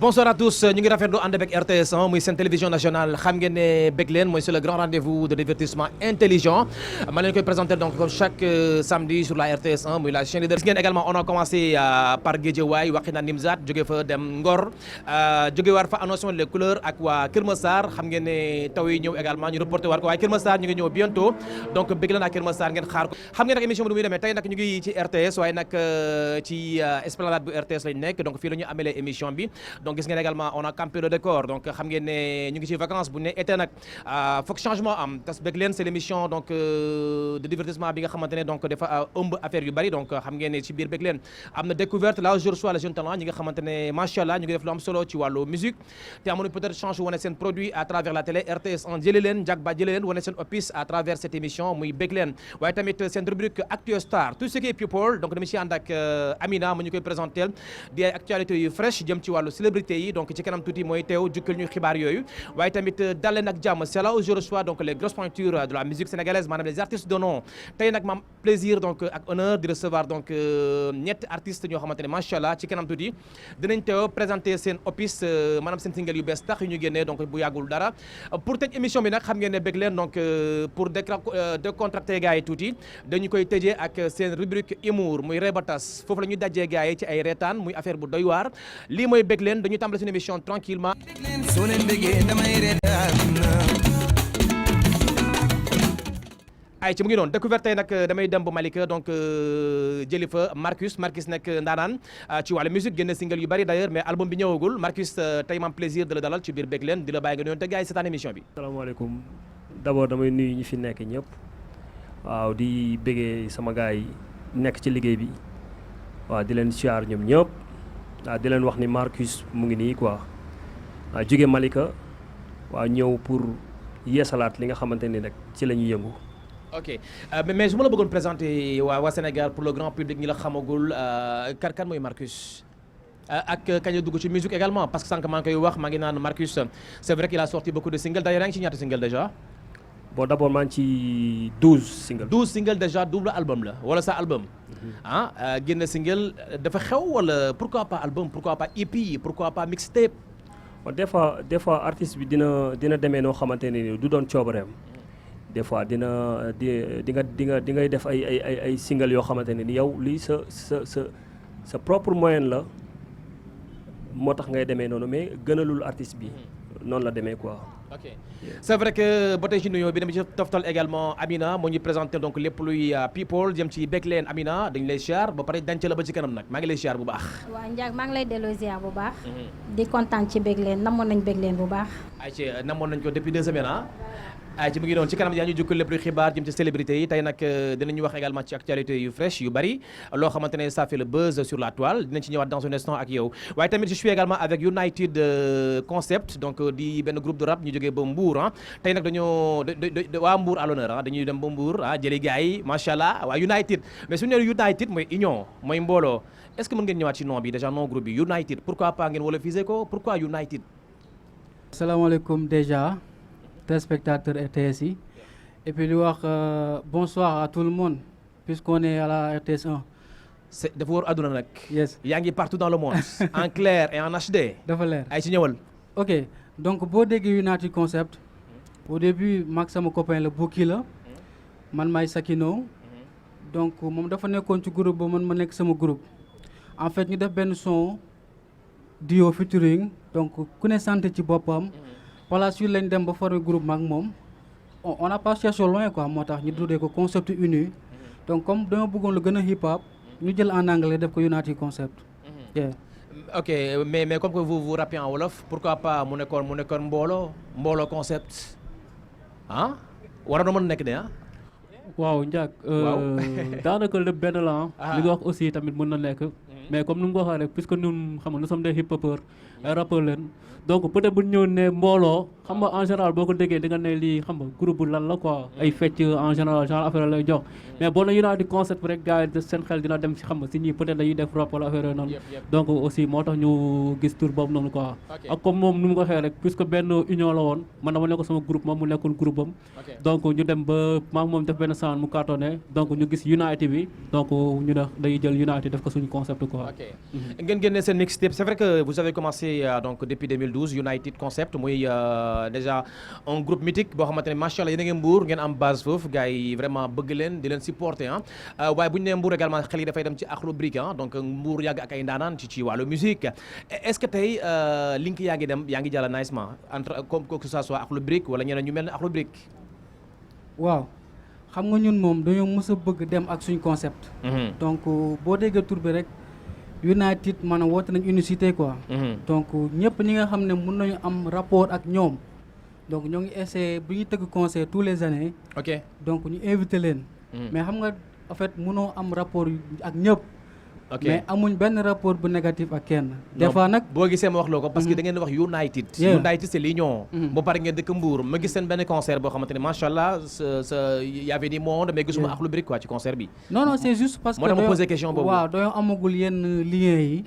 Bonsoir à tous ñu ngi rafetlu ànd ak RTS 1 muy seen télévision nationale xam ngeen ne bëgg leen mooy c'est le grand rendez-vous de divertissement intelligent ma leen koy présenter donc comme chaque samedi sur la RTS 1 muy la chaîne leader. Gis ngeen également on a commencé par Guédiawaye Wakhinane Nimzatt jóge fa dem Ngor jóge war fa annonce les couleurs ak waa Kër Massar xam ngeen ne taw yi ñëw également ñu reporté war ko waaye Kër Massar ñu ngi ñëw bientôt donc bëgg leen ak Kër Massar ngeen xaar ko. Xam ngeen nag émission bi nu muy demee tey nag ñu ngi ci RTS waaye nag ci esplanade bu RTS lañ nekk donc fii la ñu amelee émission bi. Donc gis ngeen également on a campé le décor donc xam ngeen ne ñu ngi ci vacances bu ne été nag foog changement am tas bëgg leen c'est l'émission donc de divertissement bi nga xamante ne donc dafa ëmb affaire yu bari donc xam ngeen ne ci biir bëgg leen am na découverte là je reçois les jeunes talents ñi nga xamante ne machallah ñu ngi def lu am solo ci wàllu musique te amoon peut-être change wane seen produit à travers la télé RTS en jëlee leen jag ba jëlee leen wane seen opus à travers cette émission muy bëgg leen waaye tamit seen rubrique Actu Star tout ce qui est people donc dama ci ànd ak Amina mu ñu koy présenté di ay actualités yu fraîche jëm ci wàllu célébrité yi donc ci kanam tuuti mooy teew jukkal ñu xibaar yooyu waaye tamit dal leen ak jàmm c'est là où je reçois donc les grosses pointures de la musique sénégalaise maanaam les artistes de nom tey nag ma am plaisir donc ak honneur di recevoir donc ñetti artistes ñoo xamante ne macha allah ci kanam tuuti dinañ teew présenter seen opus maanaam seen single yu bees tax yu ñu génnee donc bu yàggul dara pour tëj émission bi nag xam ngeen ne bëgg leen donc pour décontracter gars yi tuuti dañu koy tëjee ak seen rubrique humour muy rebatas foofu la ñuy dajee gars yi ci ay reetaan muy affaire bu doy waar lii mooy bëgg leen dañuy tàmbali suñu émission tranquillement ay ci mu ngi noonu découverte tey nag damay dem ba Malika donc jëli fa Marcus nag ndaanaan ci wàllu musique génne single yu bari d'ailleurs mais album bi ñëwagul Marcus tey ma am plaisir de la dalal ci biir bëgg leen di la bàyyi nga nuyoon te gars yi seetaan émission bi. salaamaaleykum d'abord damay nuyu ñi fi nekk ñëpp waaw di bëggee sama gars yi nekk ci liggéey bi waaw di leen siyaar ñoom ñëpp waaw di leen wax ni Marcus mu ngi nii quoi waaw jóge Malika waaw ñëw pour yeesalaat li nga xamante ni rek ci la ñuy yëngu. ok mais su ma la bëggoon présenter waa Sénégal pour le grand public ñi la xamagul kan mooy Marcus ak kañ la dugg ci musique également parce que sànq maa ngi koy wax maa ngi naan Marcus c'est vrai qu'il a sorti beaucoup de singles d'ailleurs yaa ngi ci ñaata singles déjà. bon d'abord maa ngi ci 12 singles. 12 singles déjà double album la wala sa album. génn single dafa xew wala pourquoi pas album pourquoi pas EP pourquoi pas mixtape. bon des fois artiste bi dina demee noo xamante ne ni du doon coobareem. des fois di ngay def ay single yoo xamante ne ni yow lii sa propre moyen la moo tax ngay demee noonu mais gënalul artiste bi noonu la demee quoi. ok c'est vrai que ba tey ci nuyoo bi dama ci toftal également Amina moo ñu présenté donc lépp luy people jëm ci bëgg leen Amina dañu lay ziar ba pare denc la ba ci kanam nag maa ngi lay ziar bu baax. waaw Ndiaye maa ngi lay delloo ziar bu baax. di kontaan ci bëgg leen namoon nañ bëgg leen bu baax. ay ci namoon nañ ko depuis 2 semaines ay ci mu ngi noonu ci kanam yaa ñu jukkal lépp luy xibaar jëm ci célébrité yi tey nag dinañu wax également ci actualité yu fraîche yu bari loo xamante ne ça fait le buzz sur la toile dinañ ci ñëwaat dans un instant ak yow waaye tamit je suis également avec United Concept donc di benn groupe de rap ñu jógee ba Mbour tey nag dañoo waa Mbour à l'honneur dañuy dem ba Mbour jëli gars yi macha allah waa United mais suñu nee United mooy union mooy mbooloo est-ce que mën ngeen ñëwaat ci nom bi déjà nom groupe bi United pourquoi pas ngeen wolofiser ko pourquoi United. salaamaaleykum déjà. téléspectateurs RTS yi et puis di wax bonsoir à tout le monde puisqu'on est à la RTS 1. c'est dafa war àdduna nag. yes yaa ngi partout dans le monde. en clair et en HD. dafa leer ay ci ñëwal. ok donc boo déggee United Concept au début mag sama copain la Bouki la man maay Sakino donc moom dafa nekkoon ci groupe ba man ma nekk sama groupe en fait ñu def benn son duo featuring donc ku ne sant ci boppam. par la suite lañ dem ba former groupe mag moom on n'a pas cherché loin quoi moo tax ñu tuddee ko concept uni donc comme dama bëggoon lu gën a hip hop ñu jël en anglais def ko United Concept. ok mais comme que vous rappez en wolof pourquoi pas mu nekkoon mbooloo concept war na mën nekk de waaw Ndiak. daanaka lépp benn la li nga wax aussi tamit mën na nekk. mais comme ni mu ko waxee rek puisque ñun xam nga nous sommes des hip hopeurs ay rappeur leen donc peut-être bu ñëw ne mbooloo xam nga en général boo ko déggee di nga ne lii xam nga groupe bu lan la quoi ay fecc en général genre affaire lay jox mais boo na United Concept rek gars yi seen xel dina dem si xam nga si ñii peut-être dañuy def rap wala affaire yooyu noonu donc aussi moo tax ñu gis tur boobu noonu quoi ak comme moom nu mu ko waxee rek puisque benn union la woon man dama nekkoon sama groupe moom mu nekkoon groupe am donc ñu dem ba maa moom def benn sound mu cartonné donc ñu gis United bi donc ñu ne dañuy jël United def ko suñu concept quoi ngeen génne seen mixtape c'est vrai que vous avez commencé donc depuis 2012 United Concept muy déjà un groupe mythique boo xamante ne macha allah yéen a ngi Mbour ngeen am base foofu gars yi vraiment bëgg leen di leen supporter waaye bu ñu nee Mbour également xel yi dafay dem ci Akhlou Brick donc Mbour yàgg ak ay ndaanaan ci wàllu musique est-ce que tey link yaa ngi dem yaa ngi jàll nicement entre comme que ça soit Akhlou Brick wala ñeneen ñu mel ne Akhlou Brick. waaw xam nga ñun moom dañoo mës a bëgg dem ak suñ concept. donc boo déggee tur bi rek United maanaam woote nañ unicité quoi. donc ñëpp ñi nga xam ne mun nañu am rapport ak ñoom. donc ñoo ngi essayé bu ñuy tëgg concert tous les années. ok donc ñu invité leen. mais xam nga en fait mënoo am rapport ak ñëpp. ok mais amuñ benn rapport bu négatif ak kenn. des fois nag boo gisee ma wax loo ko parce que da ngeen di wax United. United c'est l'union. ba pare ngeen dëkk Mbour ma gis seen benn concert boo xamante ne macha allah y avait du monde mais gisuma Akhlou Brick quoi ci concert bi. non c'est juste parce que moo tax ma posé question boobu. waaw dañoo amagul yenn liens yi.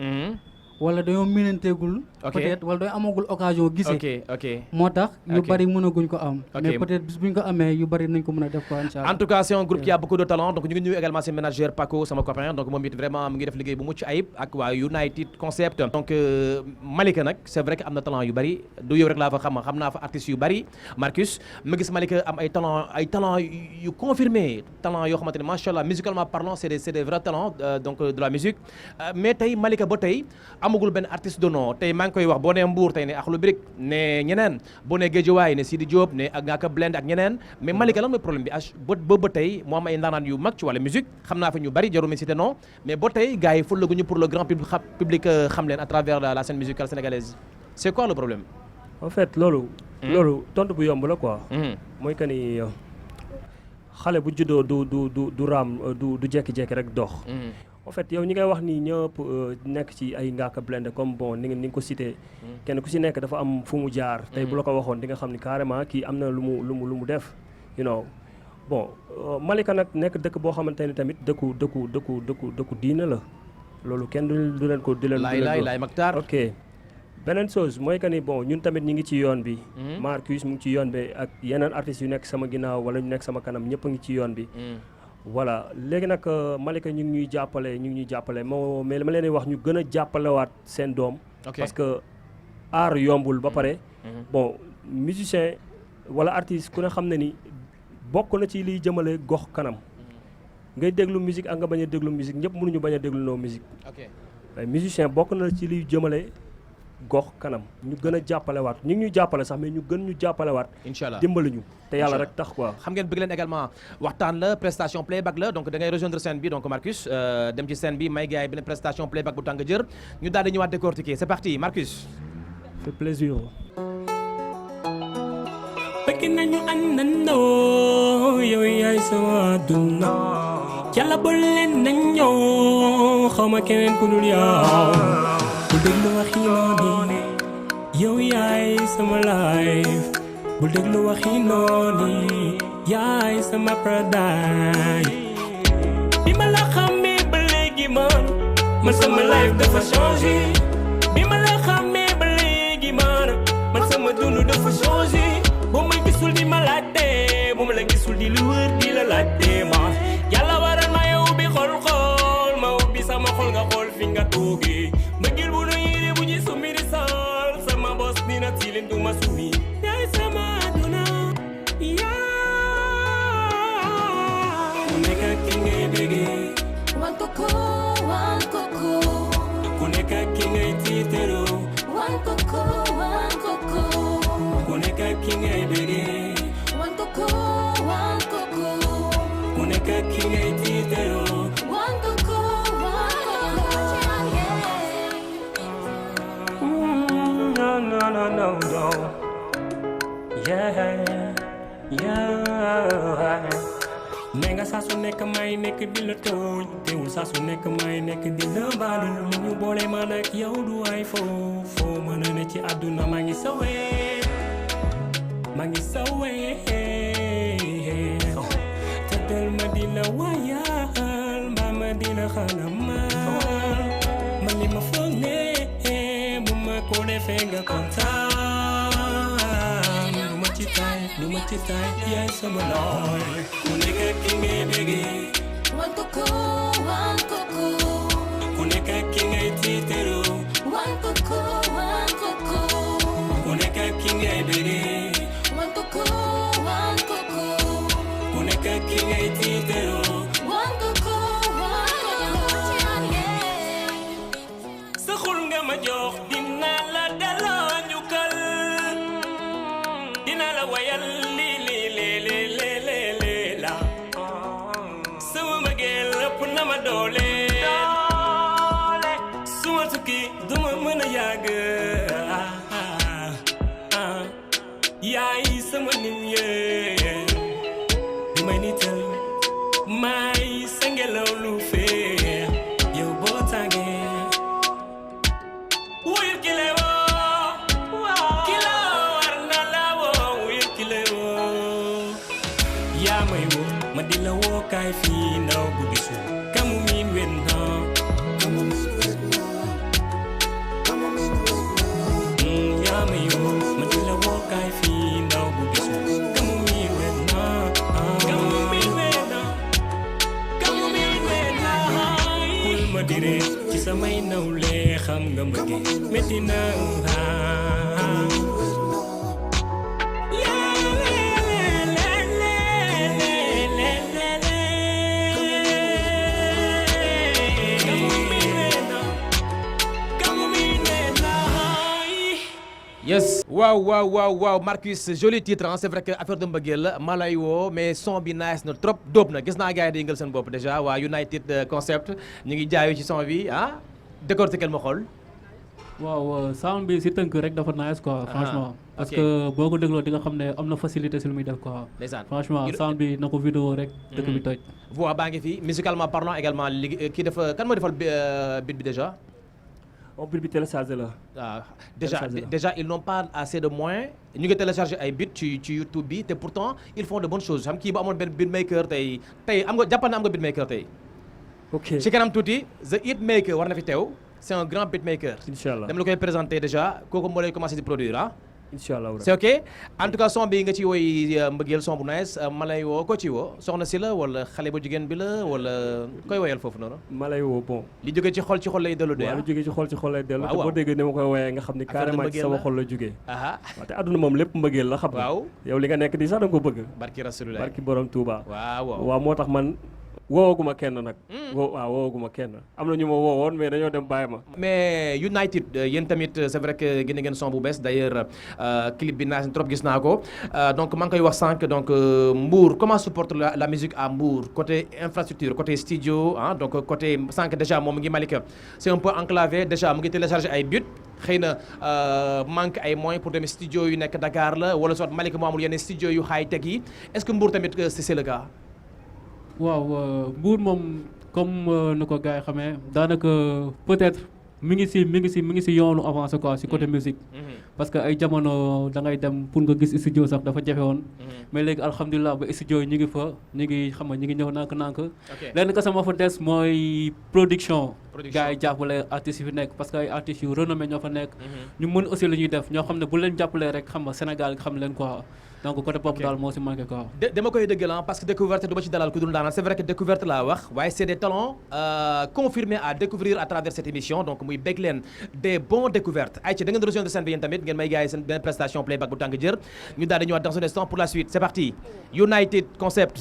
wala dañoo miinanteegul. peut-être wala dañoo amagul occasion gisee. ok moo tax yu bari mënaguñ ko am. mais peut-être bis buñ ko amee yu bari nañ ko mën a def quoi incha allah. en tout cas c'est un groupe qui a beaucoup de talent donc ñu ngi nuyu également seen manager Paco sama copain donc moom it vraiment mu ngi def liggéey bu mucc ayib ak waa United Concept. donc Malika nag c'est vrai que am na talent yu bari du yow rek laa fa xam naa fa artistes yu bari Marcus ma gis Malika am ay talent yu confirmé talent yoo xamante ne macha allah musicalement parlant c'est des vrais talents donc de la musique mais tey Malika ba tey amagul benn artiste de nom tey maa ngi koy wax boo nee Mbour tey ne Akhlou Brick ne ñeneen boo nee Guédiawaye ne Sidi Diop ne ak Ngaka Blend ak ñeneen mais Malika lan mooy problème bi ba tey moo am ay ndaanaan yu mag ci wàllu musique xam naa fa ñu bari jarul ma cité non mais ba tey gars yi fulaguñu pour le grand public xam leen à travers la scène musicale sénégalaise c'est quoi le problème. en fait loolu tontu bu yomb la quoi. mooy que ni xale bu juddoo du raam du jekki-jekki rek dox. en fait yow ñi ngay wax ni ñëpp nekk ci ay Ngaka Blindé comme bon ni nga ko cité. kenn ku ci nekk dafa am fu mu jaar. tey bu la ko waxoon di nga xam ni carrément kii am na lu mu def. you know bon Malika nag nekk dëkk boo xamante ni tamit dëkku diine la loolu kenn du leen ko. laay Maktar ok beneen chose mooy que ni bon ñun tamit ñi ngi ci yoon bi. Marcus mu ngi ci yoon bi ak yeneen artistes yu nekk sama ginnaaw wala ñu nekk sama kanam ñëpp a ngi ci yoon bi. voilà léegi nag Malika ñu ngi ñuy jàppale mais ma leen di wax ñu gën a jàppalewaat seen doom. parce que art yombul ba pare. bon musicien wala artiste ku ne xam ne ni bokk na ci liy jëmale gox kanam. ngay déglu musique ak nga bañ a déglu musique ñëpp mënuñu bañ a déglu noo musique. waaye musicien bokk na ci liy jëmale gox kanam ñu gën a jàppalewaat ñu ngi ñuy jàppale sax mais ñu gën ñu jàppalewaat. incha allah dimbali ñu te yàlla rek tax quoi. xam ngeen bëgg leen également waxtaan la prestation playback la donc da ngay rejoindre scène bi donc Marcus dem ci scène bi may gars yi beneen prestation playback bu tàng jër ñu daal di ñëwaat décortiquer c'est parti Marcus. fait plaisir. bëgg nañu àndandoo yow yaay sama àdduna yàlla boole leen nañ ñëw xaw ma keneen ku dul yow bu déglu waxi noonu yow yaay sama life bu déglu waxi noonu yaay sama paradise bi ma la xamee ba léegi man sama life dafa changé bi ma la xamee ba léegi man sama dund dafa changé bu ma gisul di ma laajte bu ma la gisul di lu wër di la laajte ma yàlla waral ma yow bi xool ma ubbi sama xol nga xool fi nga toogee mbëggeel bu nu yére bu ñu summi di sol sama bos dina tilim du ma summi yaay sama aduna yaa ku nekk ak ki ngay bëggee wan koko ku nekk ak ki ngay tiitaroo wan koko ku nekk ak ki ngay bëggee wan koko ku nekk ak ki ngay tiitaroo wan koko no yeah nee nga saa su nekk may nekk di la tooñ teewul saa su nekk may nekk di la baalu lu ñu boole man ak yow du ay foo mën a ne ci àdduna maa ngi sawee tëddal ma di la wayal mbaa ma di la xalamal man li ma foog ne bu ma ko defee nga kontaan lu ma ci tay yaay sama nooy ku nekk ki ngay bëggee One coco, ku nekk ki ngay tiitaru one coco, ku nekk ki ngay bëggee one coco, ku nekk ki ngay tiitaru one coco. sa xul nga ma jox dina la daloo njukkal dina la wayal li la sama mbëggeel ëpp na ma doole suma tukki duma mën a yàgg yaay sama nit yee di may nital may sa ngelaw lu fee yow boo tàngee wuyul ki lay woo ki la war na la woo wuyul ki lay woo yaa may woo ma di la woo kaay fii ndaw bu gisul kamu miin wen na yaa may woo ma di la woo kaay fii ndaw bu gisul kamu miin wen na bul ma dire ci samay nawle xam nga mbëgge metti na yes waaw Marcus joli titre hein. C'est vrai que affaire de mbëggeel la ma lay woo mais son bi nice na trop dóob na gis naa gars yi di yëngal seen bopp déjà waa United Concept ñu ngi jaayu ci son bi ah décortiquer ma xool. waaw sound bi si tënk rek dafa nice quoi franchement. parce que boo ko dégloo di nga xam ne am na facilité si lu muy def quoi. ndeysaan franchement sound bi na ko vidéo rek. dëkk bi toj. voix baa ngi fi musicalement parlant également li kii dafa kan moo defal beat bi déjà. on peut télécharger là. Déjà ils n'ont pas assez de moyens ñu ngi télécharger ay beat ci YouTube bi te pourtant ils font de bonnes choses xam kii ba amoon benn beatmaker tey am nga jàppal na am nga beatmaker tey. ok ci kanam tuuti The Hitmaker war na fi teew c'est un grand beatmaker. Inch'Allah dama la koy présenter déjà kooku moo lay commencer di produire ah. Inch'Allah c'est ok en tout cas son bi nga ci woy mbëggeel son bu nice ma lay woo ko ci woo soxna si la wala xale bu jigéen bi la wala koy woyal foofu noonu. ma lay woo bon. li jógee ci xol lay dellu de waaw li jógee ci xol lay dellu. waaw te boo déggee ni ma koy woyee nga xam ni carrément ci sama xol la jógee. waaw te àdduna moom lépp mbëggeel la xam nga. waaw yow li nga nekk di sax da nga ko bëgg. barki rasulullah barki borom Touba. waaw moo tax man woowaguma kenn nag. woowaguma kenn am na ñu ma woowoon mais dañoo dem bàyyi ma. mais United yéen tamit c'est vrai que génne ngeen son bu bees d'ailleurs clip bi naa trop gis naa ko donc maa ngi koy wax sànq donc Mbour comment se porte la musique à Mbour côté infrastructure côté studio ah donc côté sànq déjà moom mu ngi Malika c'est un peu enclavé déjà mu ngi télécharger ay buts xëy na manque ay moyens pour dem studio yu nekk Dakar la wala soit Malika moo amul yeneen studio yu high tech yi est-ce que Mbour tamit c'est le cas. waaw Mbour moom comme ni ko gars yi xamee daanaka peut-être mi ngi si yoonu avancé quoi si côté musique. parce que ay jamono da ngay dem pour nga gis studio sax dafa jafe woon. mais léegi alhamdulilah ba studio yi ñu ngi fa ñu ngi xam nga ñu ngi ñëw nànk-nànk. lenn ka sama fa des mooy production. gars yi jàppale artistes yi fi nekk parce que ay artistes yu renommé ñoo fa nekk. ñu mën aussi lu ñuy def ñoo xam ne bu leen jàppalee rek xam nga Sénégal xam leen quoi. donc côté pop daal moo si manqué quoi. dama koy dëggal parce que découverte du ma ci dalal ku dul daanaan c'est vrai que découverte laa wax waaye c'est des talents confirmés à découvrir à travers cette émission donc muy bég leen des bons découvertes ay ci da ngeen di rejoindre scène bi yéen tamit ngeen may gars yi seen benn prestation playback bu tàng jër ñu daal di ñëwaat dans un instant pour la suite c'est parti United Concept.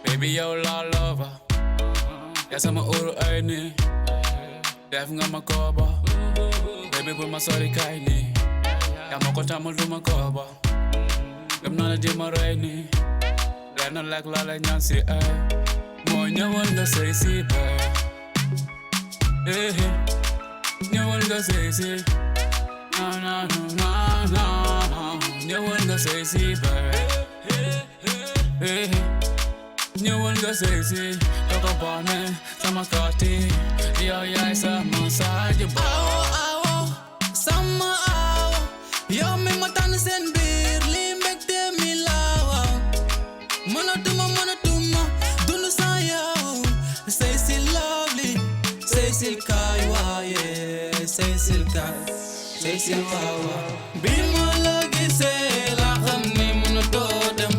Baby yow la lover yaa sama uru ay ni def nga ma kooba baby bu ma sori kay ni yaa ma ko tamal du ma kooba gëm naa la di ma rey ni benn lekk la la ñaan si ay moo ñëwal nga sëy si bay ñëwal nga sëy si na na na na ñëwal nga sëy si bay ñëwal nga sëy si doko bone sama kati yow yaay sama saaji ba awo sama awo yow mi ma tànn seen biir li mbégte mi la waaw mënatuma dund sans yow sëy si lovely sëy si kaay waaye sëy si kaay sëy si waaw waaw bi ma la gisee la xam ni mënatoo dem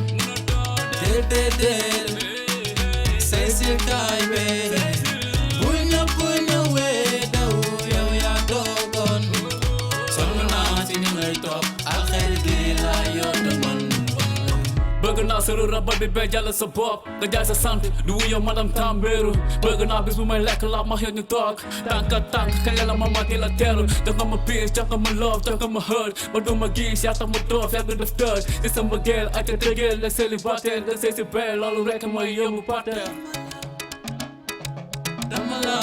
déedéet sëy si kaay bee bu ñëpp ñëwee daw yow yaa toogoon sonn naa si ni ngay toog alxer gi laa yoon man bëgg naa sëru rabal bi bee jàll sa bopp nga jaay sa sant di wuyoo madame Tambéru bëgg naa bis bu may lekk la ma xëy ñu toog tànk kañ la ma di la teeru jox nga ma piis jox nga ma love jox nga ma hurt ma du ma gis yaa tax ma doof yaa nga def tëj di sama geel ak te tëgeel la célibataire nga sëy si bee loolu rekk mooy yëngu partenaire dama la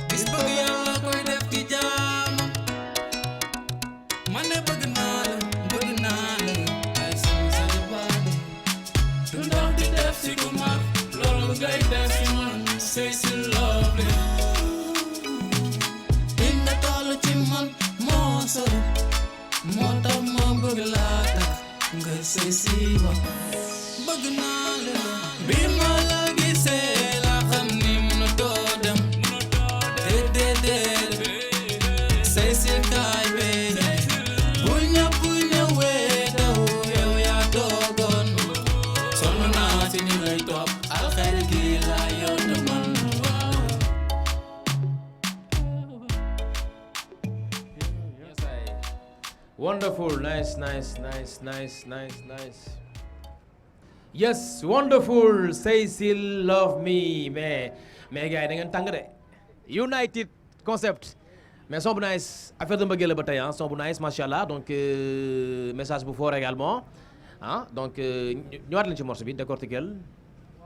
gis bëgg yàlla koy def ci jaam man de bëgg naa la ay sama sa jabaade du ndox di def si ku mar loolu ngay def si man say si lovely li nga toll ci man moo sori moo tax ma bëgg laa takk nga say si ma bëgg naa la bi ma la gisee la xam ni mënatoo dem déedéet say si kaay bee bu ñëpp ñëwee daw yow yaa toogoon sonn naa si ni ngay toog alxer gi laa yoon man Wonderful, nice. Yes, wonderful. Cécile love me. Mais gars yi da ngeen tàng de. United concept. Mais son bu nice affaire de mbëggeel la ba tey son bu nice macha allah donc message bu fort également donc ñëwaat leen ci morceau bi décortiquer.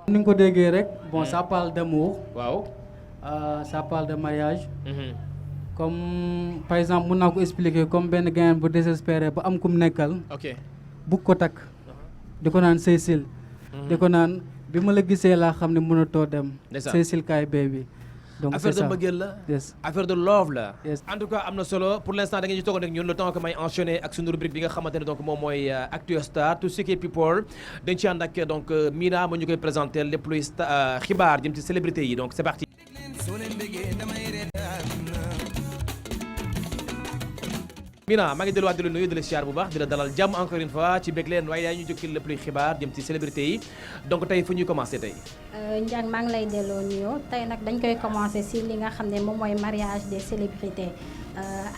ni nga ko déggee rek bon ça parle d'amour. waaw. Ça parle de mariage. Comme par exemple mun naa ko expliquer comme benn gain bu désespéré ba am kum nekkal. ok bugg ko takk. di ko naan Cécile. di ko naan bi ma la gisee laa xam ne mënatoo dem. Cécile kaay baby. donc affaire c'est de ça. mbëggeel la. Yes. affaire de love la. Yes. en tout cas am na solo pour l'instant da ngeen ci toogoon ak ñun le temps que may enchaîner ak sunu rubrique bi nga xamante ne donc moom mooy Actu Star tout ce qui est people dañ ci ànd ak donc Mina moo ñu koy présenter lépp luy xibaar jëm ci célébrité yi donc c'est parti. Mina maa ngi delluwaat di la nuyu di la siyaar bu baax di la dalal jàmm encore une fois ci bég leen waaye yaa ñu jokkil lépp luy xibaar jëm ci célébrité yi donc tey fu ñuy commencer tey. Ndiaye maa ngi lay delloo nuyoo tey nag dañ koy commencer si li nga xam ne moom mooy mariage des célébrités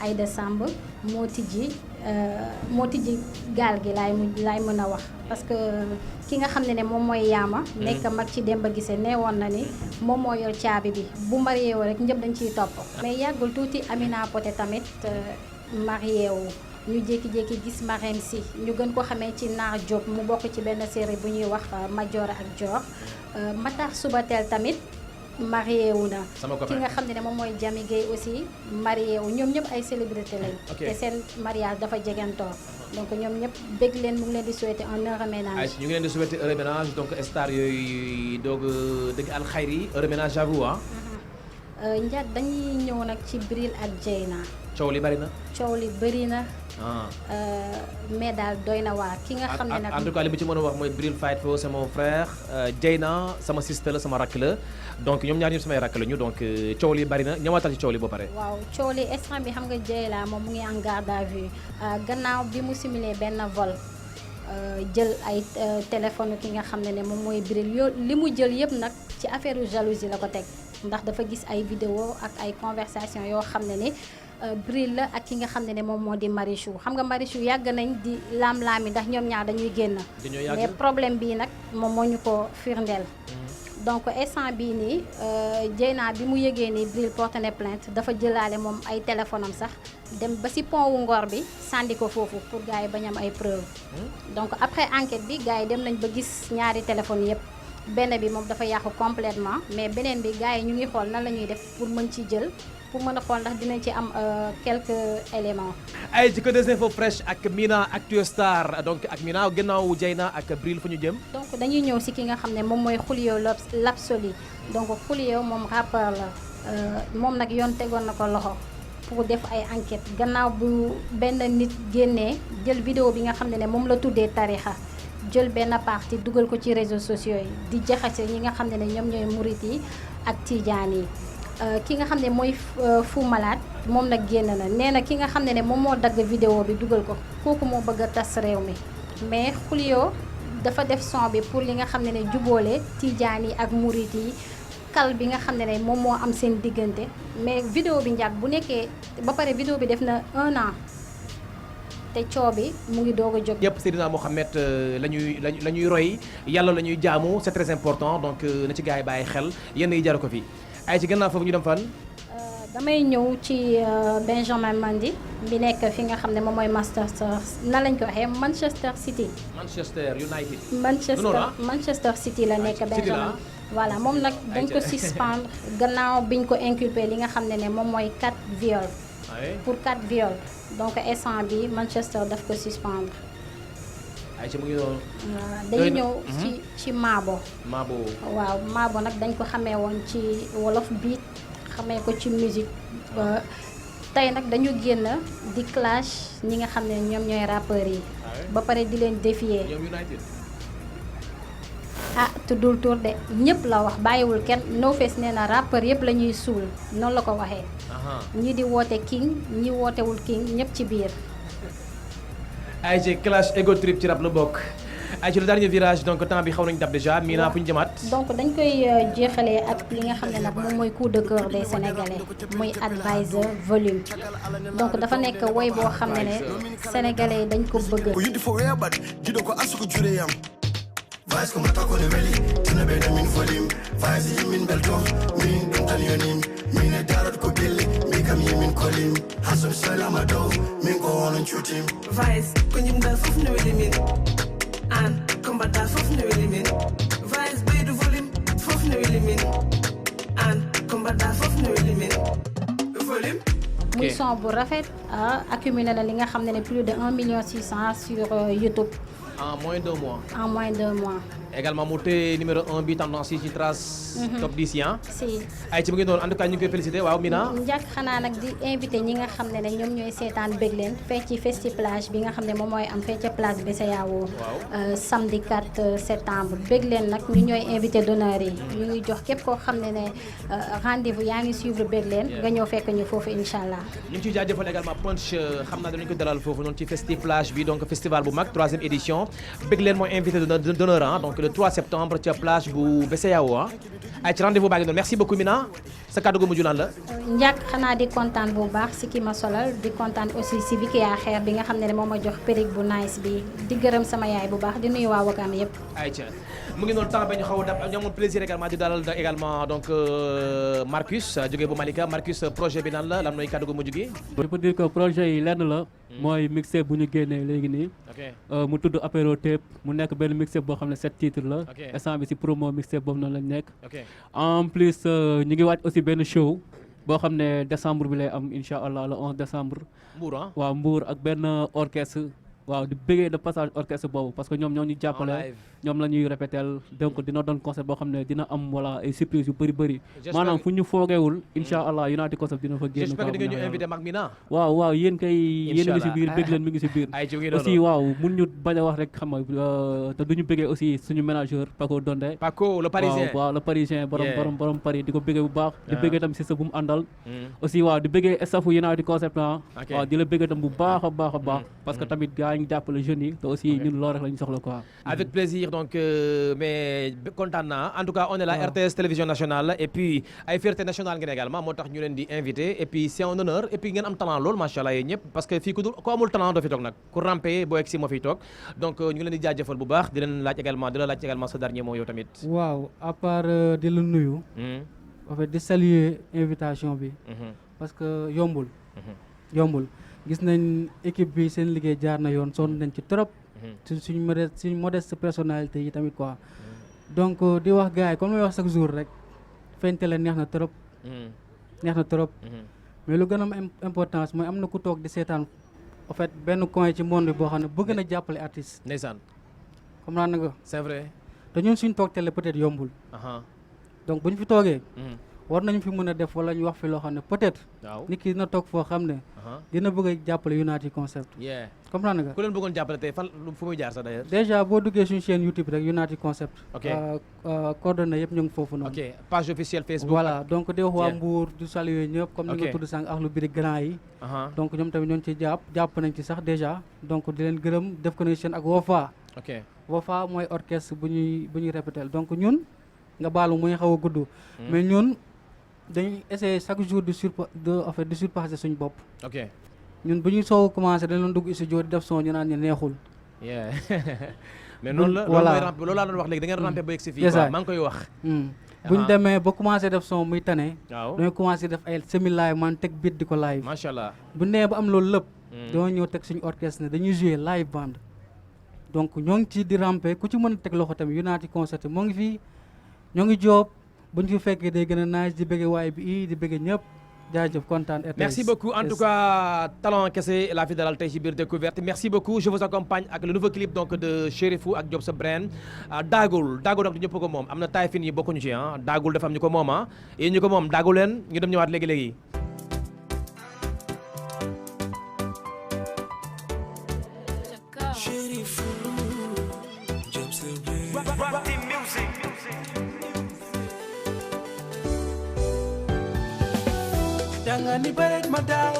Aïda Samb moo tijji gaal gi laay mën a wax parce que ki nga xam ne moom mooy Yaama. nekk mag ci Demba Guissé nee woon na ni moom moo yor caabi bi bu marié woo rek ñëpp dañ ciy topp. mais yàggul tuuti Amina Poté tamit. marié wu ñu jékki-jékki gis Marème Sy ñu gën ko xamee ci Naar Diop mu bokk ci benn série bu ñuy wax Madior ak Dior Matar Subatel tamit marié wu na ki nga xam ne moom mooy Jami Gueye aussi marié wu ñoom ñëpp ay célébrité lañ te seen mariage dafa jegantoo donc ñoom ñëpp bëgg leen mu ngi leen di souhaiter un heureux ménage ñu ngi leen di souhaiter heureux ménage donc star yooyu doog dëgg alxayri heureux ménage à vous Ndiaye dañuy ñëw nag ci Bril ak Dieyna coow li bari na. coow li bëri na. mais daal doy na waar ki nga xam ne nag. en tout cas li mu ci mën a wax mooy Bril Fight Fo c'est mon frère Dieyna sama sister la sama rakk la donc ñoom ñaar ñëpp samay rakk la ñu donc coow li bari na ñëwaatal ci coow li ba pare. waaw coow li instant bi xam nga Dieyna moom mu ngi en garde à vue gannaaw bi mu simulé benn vol jël ay téléphone ki nga xam ne moom mooy Bril li mu jël yëpp nag ci affaire jalousie la ko teg ndax dafa gis ay vidéo ak ay conversation yoo xam ne ni. Bril la ak ki nga xam ne moom moo di Marichou xam nga Marichou yàgg nañ di laam-laami ndax ñoom ñaar dañuy génn mais problème bii nag moom moo ñu ko firndeel donc instant bii nii Dieyna bi mu yëgee ni Bril porté na plainte dafa jëlaale moom ay téléphone am sax dem ba ci pont wu Ngor bi sànni ko foofu pour gars yi bañ am ay preuve donc après enquête bi gars yi dem nañ ba gis ñaari téléphone yëpp benn bi moom dafa yàqu complètement mais beneen bi gars yi ñu ngi xool nan la ñuy def pour mën ci jël pour mën a xool ndax dinañ ci am quelques éléments. ay ci ko des infos fraîches ak Mina Actu Star donc ak Mina gannaaw Dieyna ak Bril fu ñu jëm. donc dañuy ñëw ci ki nga xam ne moom mooy Julio Lapsoli donc Julio moom rappeur la moom nag yoon tegoon na ko loxo pour def ay enquête gannaaw bu benn nit génnee jël vidéo bi nga xam ne moom la tuddee tarixa jël benn partie dugal ko ci réseaux sociaux yi di jaxase ñi nga xam ne ñoom ñooy murit yi ak tijaan yi. ki nga xam ne mooy Fou Malade moom nag génn na nee na ki nga xam ne moom moo dagg vidéo bi dugal ko kooku moo bëgg a tas réew mi mais Julio dafa def son bi pour li nga xam ne jubóole tijaan yi ak murit yi kal bi nga xam ne moom moo am seen diggante mais vidéo bi njàkk bu nekkee ba pare vidéo bi def na 1 an te coow bi mu ngi doog a jóg. yëpp Seydina Mohamed la ñuy roy yàlla la ñuy jaamu c'est très important donc na ci gars yi bàyyi xel yenn yi jar ko fi. ay ci gannaaw foofu ñu dem fan. damay ñëw ci Benjamin Mendy bi nekk fi nga xam ne moom mooy Manchester nan lañ ko waxee Manchester City. Manchester United. Manchester City la nekk Benjamin. voilà moom nag dañ ko suspendre gannaaw biñ ko inculpé li nga xam ne moom mooy 4 viols. pour 4 viols donc instant bi Manchester daf ko suspendre. ay ci mu ngi noonu. dañuy ñëw ci Mabo. waaw Mabo nag dañ ko xamee woon ci wolof beat xamee ko ci musique tey nag dañu génn di clash ñi nga xam ne ñoom ñooy rappeurs yi. ba pare di leen défier. tuddul tur de ñëpp la wax bàyyiwul kenn No Face nee na rappeur yëpp la ñuy suul noonu la ko waxee. ñi di woote king ñi wootewul king ñëpp ci biir. ay ci clash ego trip ci rap la bokk ay ci le dernier virage donc temps bi xaw nañu dab déjà Mina fu ñu jëmaat. donc dañ koy jeexalee ak li nga xam ne nag moom mooy coup de cœur des sénégalais muy Advisor volume donc dafa nekk woy boo xam ne sénégalais yi dañ ko bëgg. Vice come attack on the belly, tuna be min volume. Vice min belto, min don't tell your name. Min a darad ko gilli, make am min calling. Hasam salam ado, min go on and shoot him. Vice, kun yim dal fof no min. An, combat dal fof no min. Vice be the volume, fof no min. An, combat dal fof no min. Volume. muy son bu rafet accumulé na li nga xam ne plus de 1,6 million sur YouTube. En moins de 2 mois. En moins de 2 mois. Également mu téye numéro 1 bi tendance yi ci trace. top 10 yi si. ay ci mu ngi doon en tout cas ñu ngi koy félicité waaw Mina. njëkk xanaa nag di invité ñi nga xam ne ñoom ñooy seetaan bëgg leen fekk ci festiplage bi nga xam ne moom mooy am fekk ca place BCEAO. samedi 4 septembre bëgg leen nag ñu ñooy invité d'honneur yi. ñu ngi jox képp koo xam ne rendez-vous yaa ngi suivre bëgg leen nga ñëw fekk ñu foofu incha allah. ñu ngi ciy jaajëfal également Punch xam naa danañ ko dalal foofu noonu ci festiplage bi donc festival bu mag 3e édition bëgg leen mooy invité d'honneur donc le 3 septembre ca plage bu BCEAO ay ci rendez-vous baa ngi doon merci beaucoup Mina sa kàddu gu mujj naan la. njàkk xanaa di kontaan bu baax si ki ma solal di kontaan aussi si Vikia xeer bi nga xam ne moom ma jox périg bu nice bi di gërëm sama yaay bu baax di nuyu waa Wakaam yëpp. ayca mu ngi noonu temps ba ñu xaw a dab ñu amoon plaisir également di dalal également donc Marcus jógee bu Malika Marcus projet bi nan la lan mooy kàddu gu mujj gi. je peux dire que projet yi lenn la. mooy mixtape bu ñu génnee léegi nii. mu tudd Apéro Tape mu nekk benn mixtape boo xam ne 7 titres la. instant bi si promo mixtape boobu noonu lañ nekk. en plus ñu ngi waaj aussi benn show boo xam ne décembre bi lay am incha allah le 11 décembre. Mbour ah waaw Mbour ak benn orchestre. waaw di bëggee de passage orchestre boobu parce que ñoom ñoo ñu jàppale ñoom la ñuy répétel donc dina doon concert boo xam ne dina am wala ay surprise yu bëri maanaam fu ñu foogeewul incha allah United Concept dina fa génn j'espère que di nga ñu invité mag Mina waaw yéen kay yéen ngi si biir bëgg leen mi ngi si biir aussi waaw mun ñu bañ a wax rek xam nga te duñu bëggee aussi suñu manager Paco Donde Paco le parisien waaw le parisien borom Paris di ko bëggee bu baax di bëggee tam si sa bu mu àndal aussi waaw di bëggee staffu United Concept waaw di la bëggee tam bu baax a baax parce que tamit yaa ngi jàppale jeunes yi te aussi ñun loolu rek la ñu soxla quoi. Avec plaisir donc mais kontaan naa en tout cas on est là RTS télévision nationale et puis ay fierté nationale ngeen également moo tax ñu leen di invité et puis c'est un honneur et puis ngeen am talent lool macha allah yéen ñëpp parce que fii ku amul talent doo fi toog nag ku rampe boo egg si moo fiy toog donc ñu ngi leen di jaajëfal bu baax di leen laaj également sa dernier mot yow tamit. waaw à part di la nuyu. en fait di saluer invitation bi. parce que yombul. gis nañ équipe bi seen liggéey jaar na yoon sonn nañ ci trop. suñ modeste personnalité yi tamit quoi. donc di wax gars yi comme li may wax chaque jour rek fente la neex na trop. mais lu gën a am importance mooy am na ku toog di seetaan en fait benn coin ci monde bi boo xam ne bëgg na jàppale artiste. ndeysaan. comprendre nga. c'est vrai. te ñun suñ toog télé peut-être yombul. donc bu ñu fi toogee. war nañu fi mën a def wala ñu wax fi loo xam ne peut-être. waaw nit ki dina toog foo xam ne. dina bëgg a jàppale United Concept. comprendre nga. ku leen bëggoon jàppale tey fan fu muy jaar sax d'ailleurs. déjà boo duggee suñu chaîne YouTube rek United Concept. ok coordonnées yëpp ñu ngi foofu noonu. ok page officielle Facebook. voilà donc di wax waa Mbour di saluer ñëpp. comme ni nga tudd sànq ak lu biri grand yi. donc ñoom tamit ñoo ci jàpp nañ ci sax déjà donc di leen gërëm def connexion ak Wofa. ok Wofa mooy orchestre bu ñuy répéter donc ñun nga baalu muy xaw a gudd. mais ñun dañuy essayer chaque jour de surpasser suñu bopp. ok ñun bu ñuy soog a commencé dañ doon dugg studio di def son ñu naan ñu neexul. mais noonu la voilà loolu laa doon wax léegi da ngeen rampé ba yegg si fii quoi maa ngi koy wax. bu ñu demee ba commencé def son muy tane. waaw dañoo commencé def ay semi live man teg beat di ko live. macha allah bu nee ba am loolu lépp. dañoo ñëw teg suñu orchestre ne dañuy jouer live band. donc ñoo ngi ci di rampé ku ci mën a teg loxo tamit United Concept moo ngi fii ñoo ngi job bu ñu fi fekkee day gën a nice di bëgge waay bi di bëgge ñëpp jaajëf kontaan. merci beaucoup en tout cas talent kese la fi dalal tey ci biir découverte merci beaucoup je vous accompagne ak le nouveau clip donc de Chérifou ak Job sa Brain daagul nag du ñëpp ko moom am na taay fin yi bokkuñu ci daagul dafa am ñu ko moom yéen ñu ko moom daagu leen ñu dem ñëwaat léegi-léegi. danga ni baret ma daaw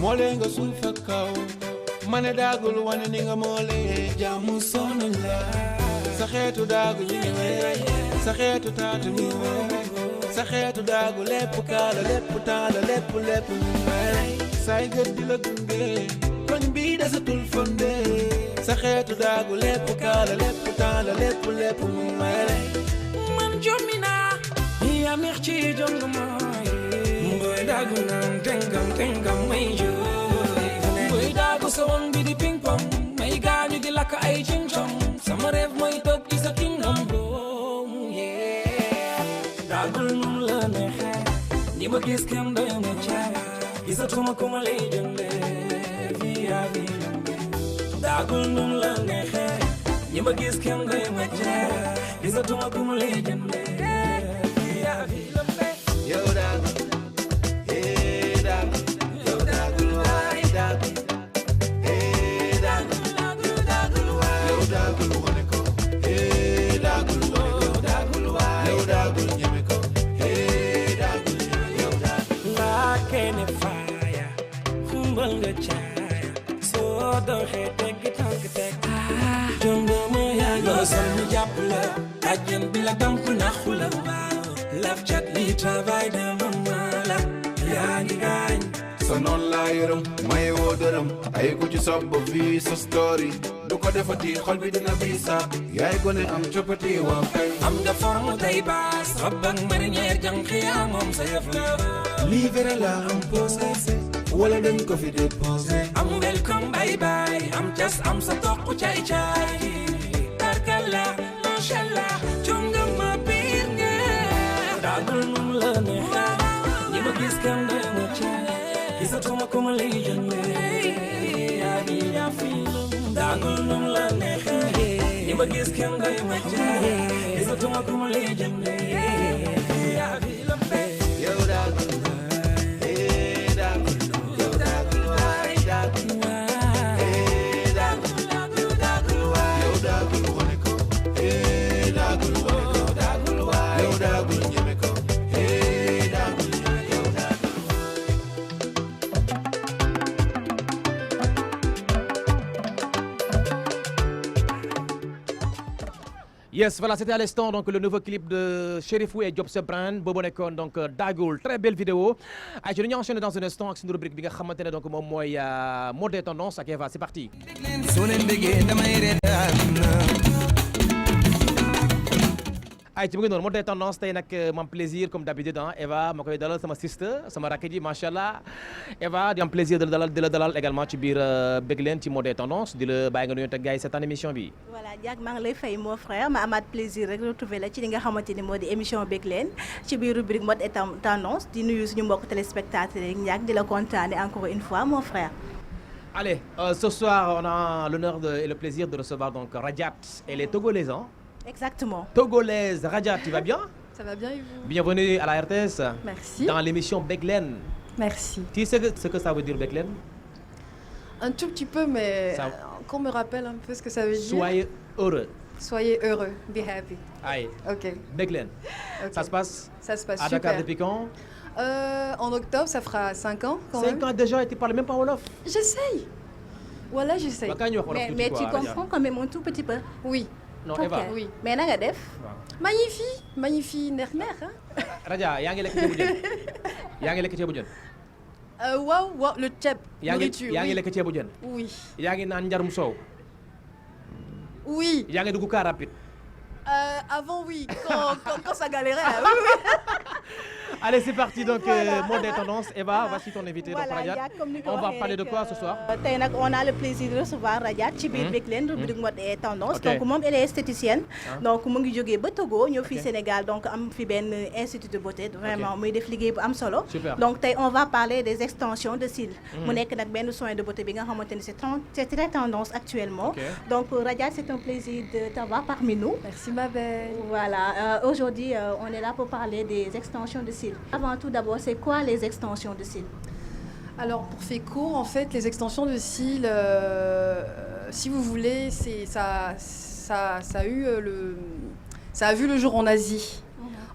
moole nga suuf ak kaw ma ne daagul wane ni nga moole jàmmu sonn la sa xeetu daagu ñu ngi wey sa xeetu taatu ñu wey sa xeetu daagu lépp kaala lépp taala lépp ñu wey say gët di la gunge koñ bi desatul fonde sa xeetu daagu lépp kaala lépp taala lépp ñu wey man jommi naa yaa neex ci jong mooy boy dagu nang tengam may joy boy dagu sawang bi di ping pong may gaañu di lakk ay ching chong sama rêve mooy toog ci sa kingdom home yeah dagul num la neexe ni ma gis kenn doy ma caaya gisatuma ko ma lay jënde via dagul num la neexe ni ma gis kenn doy ma caaya gisatuma ko ma lay jënde via yow dagu Sonu jàpp la ajjan bi la damp naxu la laf cat li travail de maman la yaa ngi gaañ sa noon laa yërëm may woo dërëm ay ku ci sob ba fii sa story du ko defati xol bi dina bisa yaay gone am coppati waa kay am nga forme tay baas rob ak marinière jànq yaa moom sa yëf la livré la am posé wala dañ ko fi déposé am welcome bye bye am cas am sa toq cay cay tarkala mashallah jonga ma biir nga daagul num la neexa ñi ma gis kam doy ma cay gisatuma ko ma lay jënde yaa ngi yaa fiilam daagul num la neexa ñi ma gis kam doy ma cay gisatuma ko ma lay jënde yaa fiilam yow daagul Yes, voilà, c'était à l'instant donc le nouveau clip de Cherifou et Job Brand boobu nekkoon donc Dagoul très belle vidéo ay ci dañu enchaîner dans un instant ak suñu rubrique bi nga xamante ne donc moom mooy mode des tendances ak Eva c'est parti. ay ci mu ngi noonu mode des tendances tey nag mam plaisir comme d'habitude Eva ma koy dalal sama sister sama rakk ji macha allah Eva di am plaisir de la dalal également ci biir bëgg leen ci mode des tendances di la bàyyi nga nuyoon ak gars yi cette émission bi. voilà Diak maa ngi lay fay mon frère ma amaat plaisir rek retrouver la ci li nga xamante ni moo di émission bëgg leen ci biir rubrique mode et tendance di nuyu suñu mbokk téléspectateurs yi Diak di la kontaane encore une fois mon frère. Allez, ce soir on a l'honneur et le plaisir de recevoir donc Radiat et les Togolais hein. Exactement. Togolaise, Radiat, tu vas bien? Ça va bien et vous? Bienvenue à la RTS. Merci. Dans l'émission Beglen. Merci. Tu sais ce que ça veut dire Beglen? Un tout petit peu, mais ça... qu'on me rappelle un peu ce que ça veut dire. Soyez heureux. Soyez heureux. Be happy. Allez. Ok. Beglen. Okay. Ça se passe? Ça se passe à super. Dakar depuis quand? En octobre, ça fera 5 ans quand 5 même. ans déjà et tu parles même pas Wolof? J'essaye. Voilà, j'essaye. Mais tu comprends quand même un tout petit peu? Oui. Non, Eva. Oui. Mais nanga def? Magnifique. Magnifique. Neex hein? Radia, yaa ngi lekk ceebu jën. Yaa ngi lekk ceebu jën. Waaw, le ceeb. Nourriture. Yaa ngi lekk ceebu jën. Oui. Yaa ngi naan njarum soow. Oui. Yaa ngi dugg car rapide. Avant oui, quand ça galérait. Oui. Allez, c'est parti donc mode des tendances. Eva, voici ton invité donc Radiat. On va parler de quoi ce soir? Tey nag on a le plaisir de recevoir Radiat ci biir bëgg leen rubrique mode et tendance. Donc moom elle est esthéticienne. Donc mu ngi jógee ba Togo ñëw fii Sénégal donc am fi benn institut de beauté vraiment muy def liggéey bu am solo. Donc tey on va parler des extensions de cils. Mu nekk nag benn soin de beauté bi nga xamante ni c'est très tendance actuellement. Donc Radiat, c'est un plaisir de t'avoir parmi nous. Merci ma belle. Voilà, aujourd'hui on est là pour parler des extensions de cils. Avant tout d'abord, c'est quoi les extensions de cils? Alors pour faire court, en fait, les extensions de cils, si vous voulez, ça a vu le jour en Asie.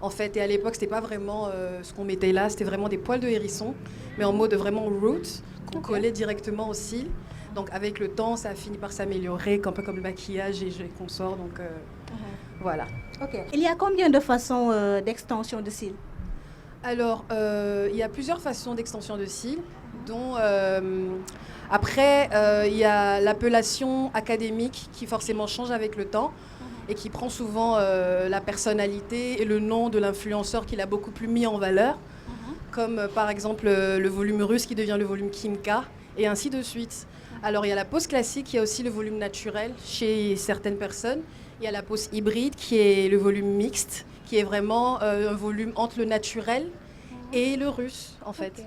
En fait, et à l'époque, c'était pas vraiment ce qu'on mettait là, c'était vraiment des poils de hérisson, mais en mode vraiment root, qu'on collait directement aux cils. Donc avec le temps, ça a fini par s'améliorer, un peu comme le maquillage et consorts. Donc voilà. Il y a combien de façons d'extension de cils? Alors, il y a plusieurs façons d'extension de cils, dont après, il y a l'appellation académique qui forcément change avec le temps et qui prend souvent la personnalité et le nom de l'influenceur qu'il a beaucoup plus mis en valeur, comme par exemple le volume russe qui devient le volume Kimka, et ainsi de suite. Alors, il y a la pose classique, il y a aussi le volume naturel chez certaines personnes. Il y a la pose hybride qui est le volume mixte, qui est vraiment un volume entre le naturel et le russe, en fait.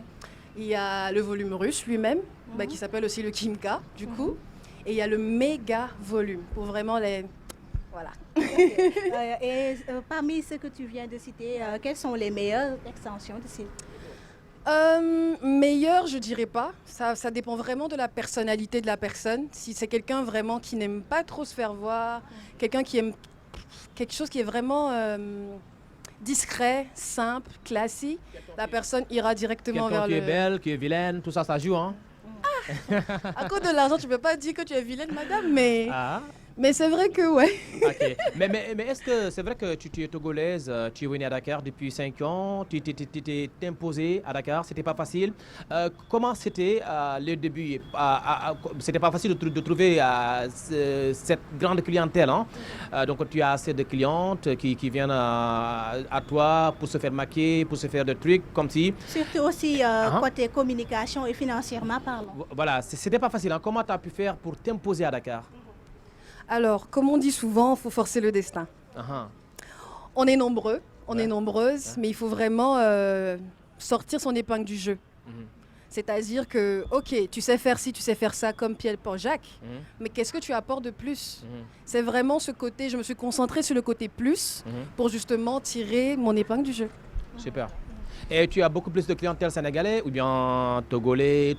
Il y a le volume russe lui-même, qui s'appelle aussi le Kimka, du coup. Et il y a le méga volume, pour vraiment les... Voilà. Et parmi ceux que tu viens de citer, quelles sont les meilleures extensions de cils? Meilleur, je dirais pas. Ça dépend vraiment de la personnalité de la personne. Si c'est quelqu'un vraiment qui n'aime pas trop se faire voir, quelqu'un qui aime quelque chose qui est vraiment discret, simple, classique, la personne ira directement vers le... Quelqu'un qui est belle, qui est vilaine, tout ça, ça joue, hein? À cause de l'argent, tu peux pas dire que tu es vilaine, madame, mais... Mais c'est vrai que ouais. Ok. Mais est-ce que c'est vrai que tu es togolaise, tu es venue à Dakar depuis 5 ans, tu t'es imposée à Dakar, c'était pas facile. Comment c'était le début? C'était pas facile de trouver cette grande clientèle, hein? Donc tu as assez de clientes qui viennent à toi pour se faire maquiller, pour se faire des trucs comme si... Surtout aussi côté communication et financièrement parlant. Voilà, c'était pas facile, hein? Comment tu as pu faire pour t'imposer à Dakar? Alors, comme on dit souvent, il faut forcer le destin. On est nombreux, on est nombreuses, mais il faut vraiment sortir son épingle du jeu. C'est-à-dire que, ok, tu sais faire ci, tu sais faire ça comme Pierre-Paul Jacques, mais qu'est-ce que tu apportes de plus? C'est vraiment ce côté, je me suis concentrée sur le côté plus pour justement tirer mon épingle du jeu. Super. Et tu as beaucoup plus de clientèle sénégalais ou bien togolais,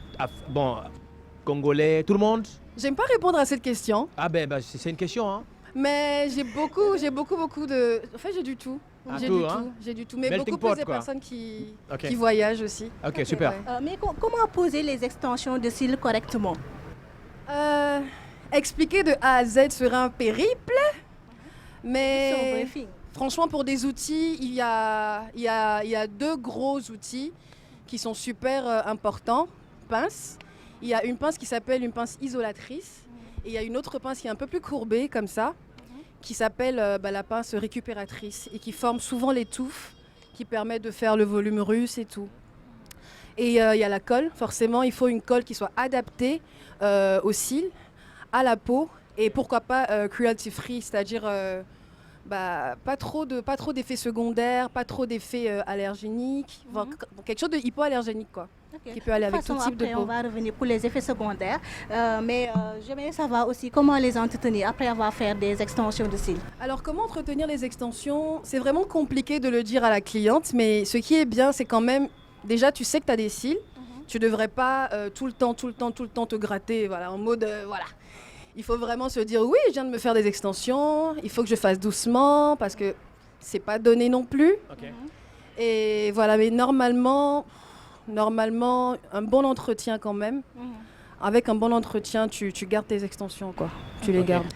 congolais, tout le monde? J'aime pas répondre à cette question. Ah ben c'est une question, hein. Mais j'ai beaucoup de... En fait, j'ai du tout. J'ai du tout. Mais Melting beaucoup plus de quoi. personnes qui voyagent aussi. Ok, super. Ouais. Mais comment poser les extensions de cils correctement? Expliquer de A à Z serait un périple. Mais franchement, pour des outils, il y a 2 gros outils qui sont super importants. Pince. Il y a une pince qui s'appelle une pince isolatrice. Et il y a une autre pince qui est un peu plus courbée, comme ça, qui s'appelle la pince récupératrice et qui forme souvent les touffes, qui permet de faire le volume russe et tout. Et il y a la colle. Forcément, il faut une colle qui soit adaptée aux cils, à la peau. Et pourquoi pas cruelty free, c'est-à-dire pas trop d'effets secondaires, pas trop d'effets allergéniques, quelque chose de hypoallergénique quoi, qui peut aller avec tout type de peau. On va revenir pour les effets secondaires, mais j'aimerais savoir aussi comment les entretenir après avoir fait des extensions de cils. Alors comment entretenir les extensions? C'est vraiment compliqué de le dire à la cliente, mais ce qui est bien, c'est quand même, déjà tu sais que tu as des cils, tu devrais pas tout le temps te gratter, voilà, en mode voilà. Il faut vraiment se dire oui, je viens de me faire des extensions, il faut que je fasse doucement parce que c'est pas donné non plus. Et voilà, mais normalement, un bon entretien quand même. Avec un bon entretien, tu gardes tes extensions, quoi. Tu les gardes.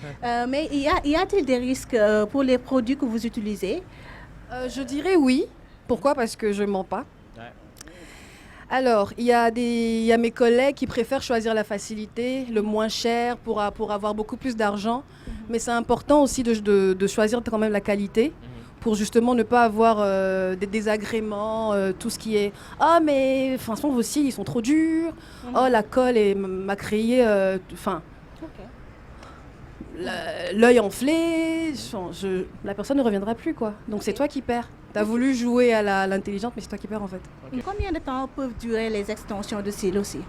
Mais y a-t-il des risques pour les produits que vous utilisez? Je dirais oui. Pourquoi? Parce que je mens pas. Alors, il y a mes collègues qui préfèrent choisir la facilité, le moins cher pour avoir beaucoup plus d'argent. Mais c'est important aussi de choisir quand même la qualité pour justement ne pas avoir des désagréments, tout ce qui est « Ah, mais franchement, vos cils, ils sont trop durs. Oh, la colle m'a créé... » l'œil enflé, la personne ne reviendra plus, quoi. Donc c'est toi qui perds. Tu as voulu jouer à l'intelligente, mais c'est toi qui perds en fait. Combien de temps peuvent durer les extensions de cils aussi?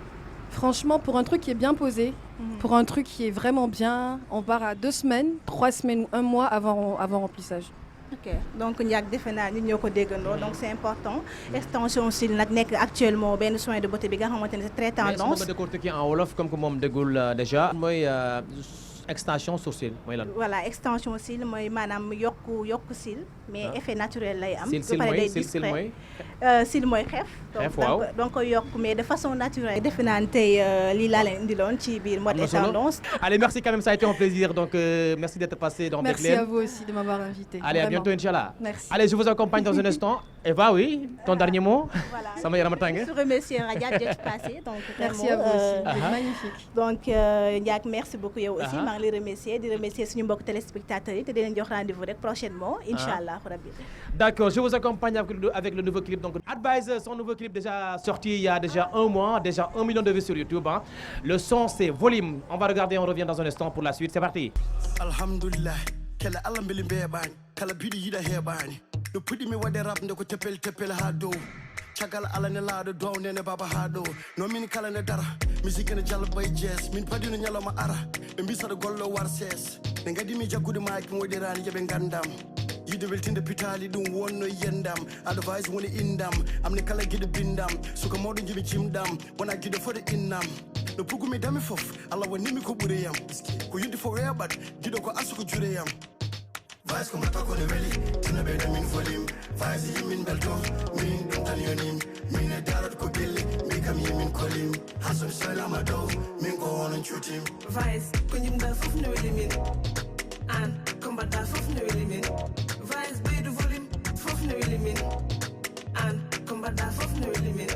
Franchement, pour un truc qui est bien posé, pour un truc qui est vraiment bien, on part à 2 semaines, 3 semaines ou 1 mois avant remplissage. Ok, donc donc c'est important. Extension cils nag nek actuellement ben soin de beauté bi nga xamantene c'est très tendance. Mais su ma décortiquer en wolof comme que moom déggul déjà mooy extension sourcil mooy lan. Voilà, extension cils mooy maanaam yokku cils mais effet naturel lay am. Cils mooy cils mooy xef. Donc yokk mais de façon naturelle. Defe naa ne tey lii laa leen indiloon ci biir mode et tendance. Allez, merci quand même, ça a été un plaisir. Donc merci d'être passé dans Merci à vous aussi de m'avoir invité. Allez, à bientôt Inch'Allah. Merci. Allez, je vous accompagne dans un instant. Eva, oui, ton dernier mot. Voilà. Ça m'a Je vous remercie Radiat d'être passé. Donc merci à vous aussi. Magnifique. Donc Ndiak, merci beaucoup yow aussi. Maa ngi lay remercier suñu mbokk téléspectateurs yi te dinañ jox rendez-vous rek prochainement Inch'Allah rabbi. D'accord, je vous accompagne avec le nouveau clip. Donc Advice, son nouveau clip déjà sorti il y a déjà 1 mois, déjà 1 million de vues sur YouTube. Hein. Le son c'est Volume. On va regarder, on revient dans un instant pour la suite. C'est parti. Alhamdulillah, kala Allah mbili mbebani, kala bidi yida hebani. Do pudi mi wade rap ndeko tepel hado. Chagal ala ne laado do nene baba hado. No min kala ne dara, musique ne jalla boy jazz. Min padi no nyalo ma ara, be mbisa do gollo war ses. Ne ngadi mi jagude mic mo derani jebe ngandam. Yide weltinde pitali dum wonno yendam. Advice woni indam, amne kala gide bindam. Suka modo jibi chimdam, wona gide fode innam. No pugu mi dami fof, Allah woni mi ko bureyam. Ko yidi fo webat, gido ko asuko jureyam. Vice comme attaque on est ready, tu ne baies min folim. Vice yimin belto, min dum tan yonim. Min e darat ko gelle, mi kam yimin kolim. Hasan salama do, min ko on chutim. Vice, kunyim da fof ne weli min. An, combat da fof ne weli min. Vice, bay de volume, fof ne weli min. An, combat da fof ne weli min.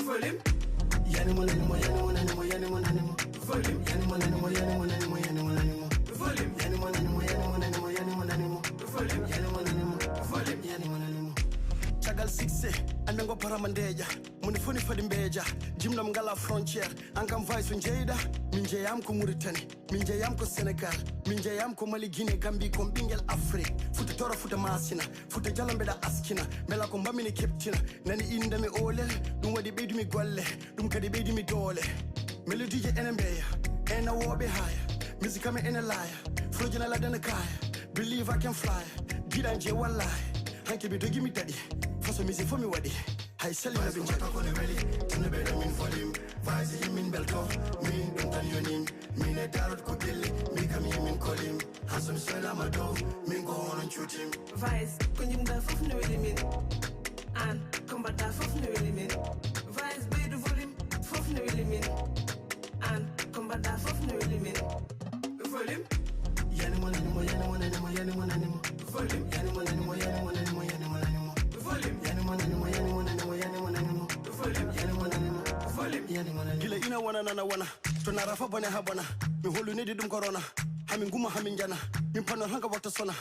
Volume. Yani mo nani mo, yani mo nani mo, yani mo nani mo. Volume. Yani mo nani mo, yani mo nani mo, yani mo nani mo. Volume. Yani mo nani mo, yani mo nani mo, yani mo nani mo. Volume. Yani mo nani mo, volume. Yani mo nani mo. Chagal sikse, anango paramandeja. Muni funi fadi mbeja. Jimna mngala frontière. Ankam Vice unjeida. Minjeyam ko Mauritanie. Minjeyam ko Sénégal. Minjeyam ko Mali, Guinée, Gambie, ko Bingel Afrique. Futa tora futa masina. Futa jalambe da askina. Mela ko mbamini keptina. Nani indami olel. Dum wadi beydu mi golle. Dum kadi beydu mi dole. Melody je enembeya. Ena wobe higher. Music me in a liar. Flojina la dana kaya. Believe I can fly. Gidanje wallahi. Hanke be do give me daddy. For some music for me wadi. Hay sell you been check on the belly. Tune be the min volume. Vice yimin belto. Min dum tan yonim. Min e darot ko gelle. Mi kam yimin kolim. Hasam salama do. Min go on and shoot him. Vice, kunyim da fof ne weli min. An, combat da fof ne weli min. Vice, bay de volume, fof ne weli min. An, combat da fof ne weli min. Volume. Yani mo nani mo, yani mo nani mo, yani mo nani wana nana wana to na rafa bone ha bona mi holu ne di dum corona hamin guma hamin jana min panno hanga wakta sona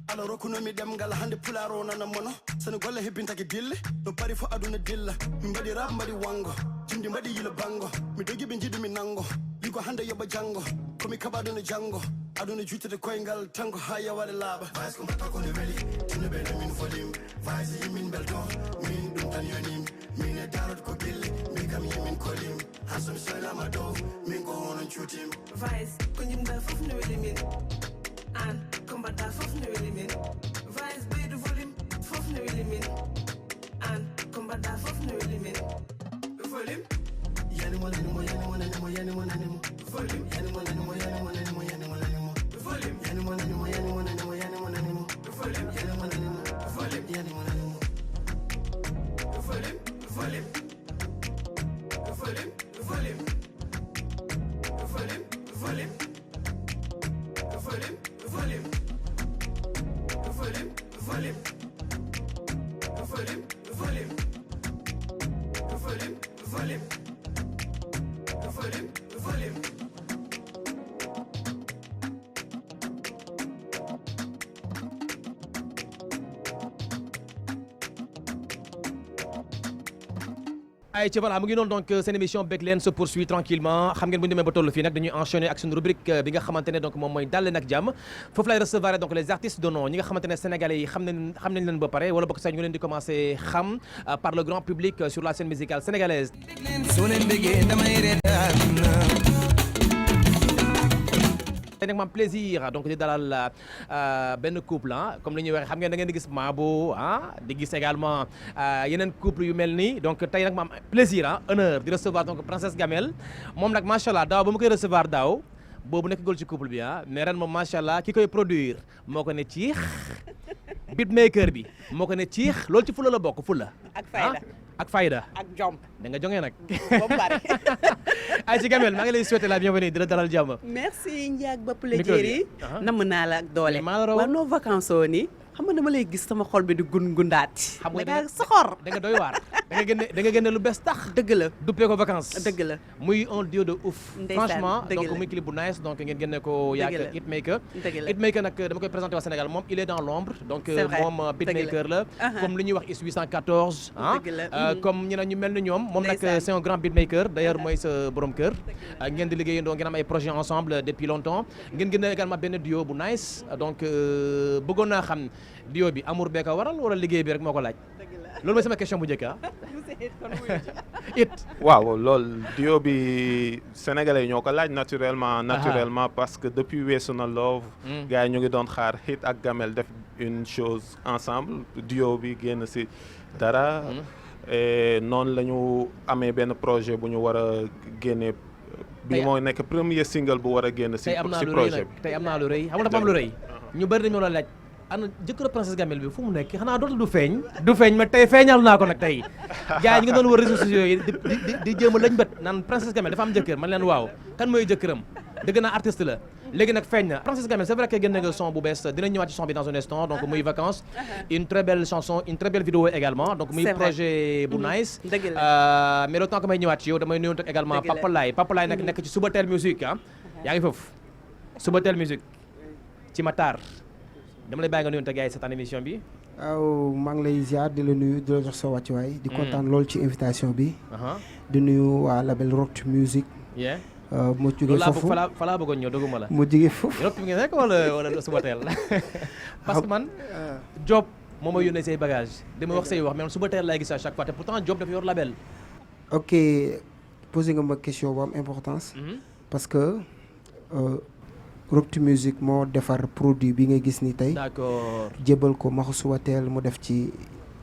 ala rokuno mi dem ngala hande pularo nana mono sene golle hebbinta ke dille no pari fo aduna dilla mi mbadi rap mbadi wango jindi mbadi yila bango mi dogi be jidi mi nango ligo hande yoba jango komi kabado no jango aduna jutete koyngal tango haya wala laba vice ko mata ko ne weli tinu be min fodim vice yimin belto min dum tan yonim min e darot ko gelle mi kam yimin kolim hasum salama do min ko wonon chutim Vice ko jimda fof ne weli min an kombata fof ne weli min Vice ɓeydu volume fof ne weli min an kombata fof ne weli min volume yani mo nani mo yani mo nani mo yani mo nani mo volume yani mo nani mo yani mo nani mo yani mo nani mo volume yani mo nani mo yani mo nani mo yani mo nani mo volume yani mo nani mo volume yani mo nani mo volume volume volume volume volume volume volume volume volume volume volume volume volume volume volume volume ay ci voilà mu ngi noonu donc seen émission Beg Leen se poursuit tranquillement xam ngeen bu ñu demee ba tollu fii nag dañuy enchaîner ak suñu rubrique bi nga xamante ne donc moom mooy dal leen ak jàmm foofu lay recevoir donc les artistes de nom ñi nga xamante ne sénégalais yi xam nañ leen ba pare wala bokk sax ñu leen di commencer xam par le grand public sur la scène musicale sénégalaise. soo leen bëggee damay reetaan tey nag ma am plaisir donc di dalal benn couple comme li ñuy waxee xam ngeen da ngeen di gis Mabo di gis également yeneen couple yu mel nii donc tey nag ma am plaisir honneur di recevoir donc Princesse Gamel moom nag macha allah daaw ba ma koy recevoir daaw boobu nekk gol ci couple bi mais ren moom macha allah ki koy produire moo ko ne ciix beatmaker bi moo ko ne ciix loolu ci fula la bokk fula. ak fayda ak fayda. ak jom. da nga jongee nag. ba pare. ay ci Gamel maa ngi lay souhaiter la bienvenue di la dalal jàmm. merci Ndiak ba Pouledjeri. namm naa la ak doole. waaw noo vacances oo nii. xam nga dama lay gis sama xol bi di gungundaati. xam nga da nga soxor. da nga doy waar. da nga génne lu bees tax. dëgg la duppee ko vacances. dëgg la muy un duo de ouf. franchement dëgg donc muy clip bu nice donc ngeen génne ko yaak Hitmaker. Hitmaker nag dama koy présenter au Sénégal moom il est dans l'ombre donc moom beatmaker la. comme li ñuy wax IS 814. comme ñu ne ñu mel ni ñoom. moom nag c'est un grand beatmaker d'ailleurs mooy sa borom kër. ngeen di liggéeyandoo ngeen am ay projets ensemble depuis longtemps. ngeen génne également benn duo bu nice donc bëggoon naa xam duo bi amour bee ko waral wala liggéey bi rek moo ko laaj. loolu mooy sama question bu njëkk waaw loolu duo bi sénégalais yi ñoo ko laaj naturellement parce que depuis Weesu na Love gars yi ñu ngi doon xaar Hit ak Gamel def une chose ensemble duo bi génn ci dara et noonu la ñu amee benn projet bu ñu war a génne bi mooy nekk premier single bu war a génn ci projet bi tey am naa lu rëy xam nga dafa am lu rëy ñu bëri dañu la laaj ana jëkkër Princesse Gamel bi fu mu nekk xanaa dootul du feeñ ma tey feeñal naa ko nag tey gars yi ñu ngi doon wër réseaux sociaux yi di jéem a lañ bët naan Princesse Gamel dafa am jëkkër man leen waaw kan mooy jëkkëram dëgg naa artiste la léegi nag feeñ na Princesse Gamel c'est vrai que génne nga son bu bees dinañ ñëwaat ci son bi dans un instant donc muy vacances une très belle chanson une très belle vidéo également donc muy projet bu nice mais le temps que may ñëwaat ci yow damay nuyoon tak également Papa Laye nag nekk ci Subatel Musique yaa ngi foofu Subatel Musique ci Matar dama lay bàyyi nga nuyoon te gars yi cette émission bi. waaw maa ngi lay ziar di la nuyu di la jox sa wàccuwaay. di kontaan lool ci invitation bi. di nuyu waa label Rock Music. mu jógee foofu fa laa bëggoon ñëw doguma la. mu jógee foofu Rock mi ngi nekk wala Subatel parce que man Job moo ma yónnee say bagages dama wax say wax mais Subatel laay gis à chaque fois te pourtant Job dafa yor label. ok posé nga ma question bu am importance. parce que. Rock Music moo defar produit bi nga gis ni tey. d'accord jébal ko Maxu Subatel mu def ci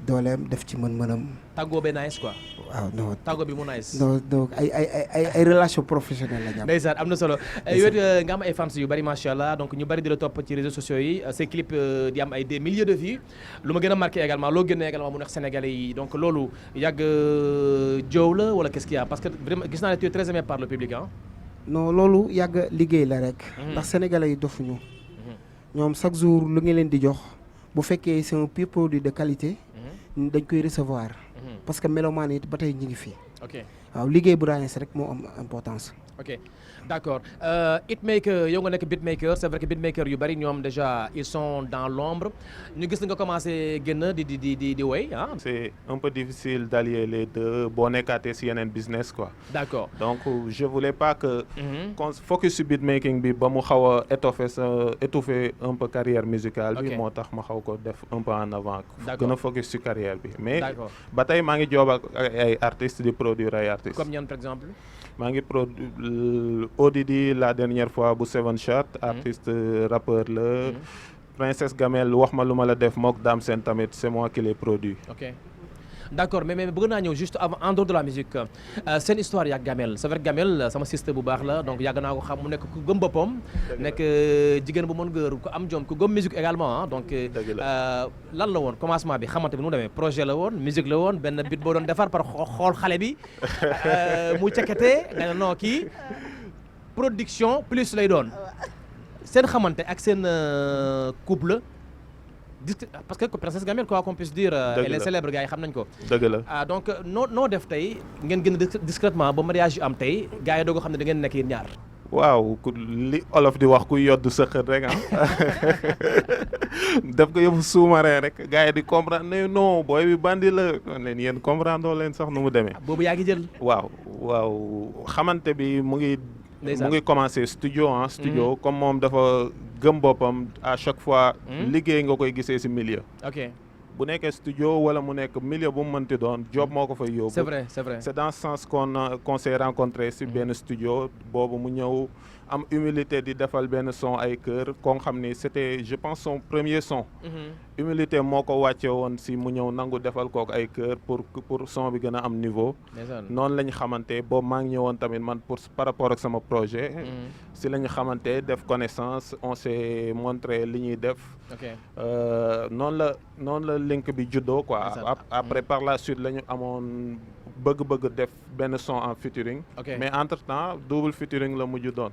dooleem def ci mën-mënam. tàggoo be nice quoi. waaw non tàggoo bi mu nice. non donc ay relation professionnelle la ñu am. ndeysaan am na solo yow nga am ay fans yu bari macha allah donc ñu bari di la topp ci réseaux sociaux yi ces clips di am ay des milliers de vues lu ma gën a marqué également loo génnee également mu neex sénégalais yi donc loolu yàgg joow la wala qu'est-ce qu'il y a parce que vraiment gis naa ne tu es très aimé par le public non loolu yàgg liggéey la rek. ndax sénégalais yi dofuñu. ñoom chaque jour lu ngeen leen di jox bu fekkee c'est un pur produit de qualité. dañ koy recevoir. parce que mélomane it ba tey ñu ngi fi. waaw liggéey bu nice rek moo am importance. ok d'accord hitmaker yow nga nekk beatmaker c'est vrai que beatmaker yu bari ñoom déjà ils sont dans l'ombre ñu gis nga commencé génn di woy ah. c'est un peu difficile d'allier les deux boo nekkaatee si yeneen business quoi. d'accord donc je voulais pas que. qu'on focus sur beatmaking bi ba mu xaw a étouffer un peu carrière musicale bi. moo tax ma xaw ko def un peu en avant. d'accord gën a focus sur carrière bi. mais ba tey maa ngi job ak ay artistes di produire ay artistes. comme ñan par exemple. maa ngi Odidi la dernière fois bu Seven Shot artiste rappeur la Princesse Gamel wax ma lu ma la def mook Dame Sen tamit c'est moi qui les produit. ok d'accord mais bëgg naa ñëw juste avant en dehors de la musique seen histoire yaak Gamel c'est vrai que Gamel sama sister bu baax la donc yàgg naa ko xam mu nekk ku gëm boppam nekk jigéen bu mën gër ku am jom ku gëm musique également donc lan la woon commencement bi xamante bi nu mu demee projet la woon musique la woon benn bit boo doon defar par xool xale bi mu cekete nga ne non kii production plus lay doon seen xamante ak seen couple parce que Princesse Gamel quoi qu'on puisse dire elle est célèbre gars yi xam nañ ko dëgg la donc noo def tey ngeen gën discrètement ba mariage yu am tey gars yi doo ko xam ne da ngeen nekk yéen ñaar waaw li olof di wax ku yoddu sëqët rek def ko yëfu sous-marin rek gars yi di comprendre ne non booy bi bandi la leen yéen comprendre doo leen sax nu mu demee boobu yaa ngi jël waaw xamante bi mu ngi commencé studio studio comme moom dafa gëm boppam à chaque fois liggéey nga koy gisee ci milieu ok bu nekkee studio wala mu nekk milieu bu mu mënti doon job moo ko fay yóbbu c'est vrai c'est dans ce sens qu'on s'est rencontré ci benn studio boobu mu ñëw am humilité di defal benn son ay kër ko nga xam ni c'était je pense son premier son humilité moo ko wàcce woon ci mu ñëw nangu defal kook ay kër pour son bi gën a am niveau noonu la ñu xamante boobu maa ngi ñëwoon tamit man par rapport ak sama projet ci la ñu xamante def connaissance on s'est montré li ñuy def noonu la link bi juddoo quoi après par la suite la ñu amoon bëgg def benn son en featuring mais entre temps double featuring la mujj doon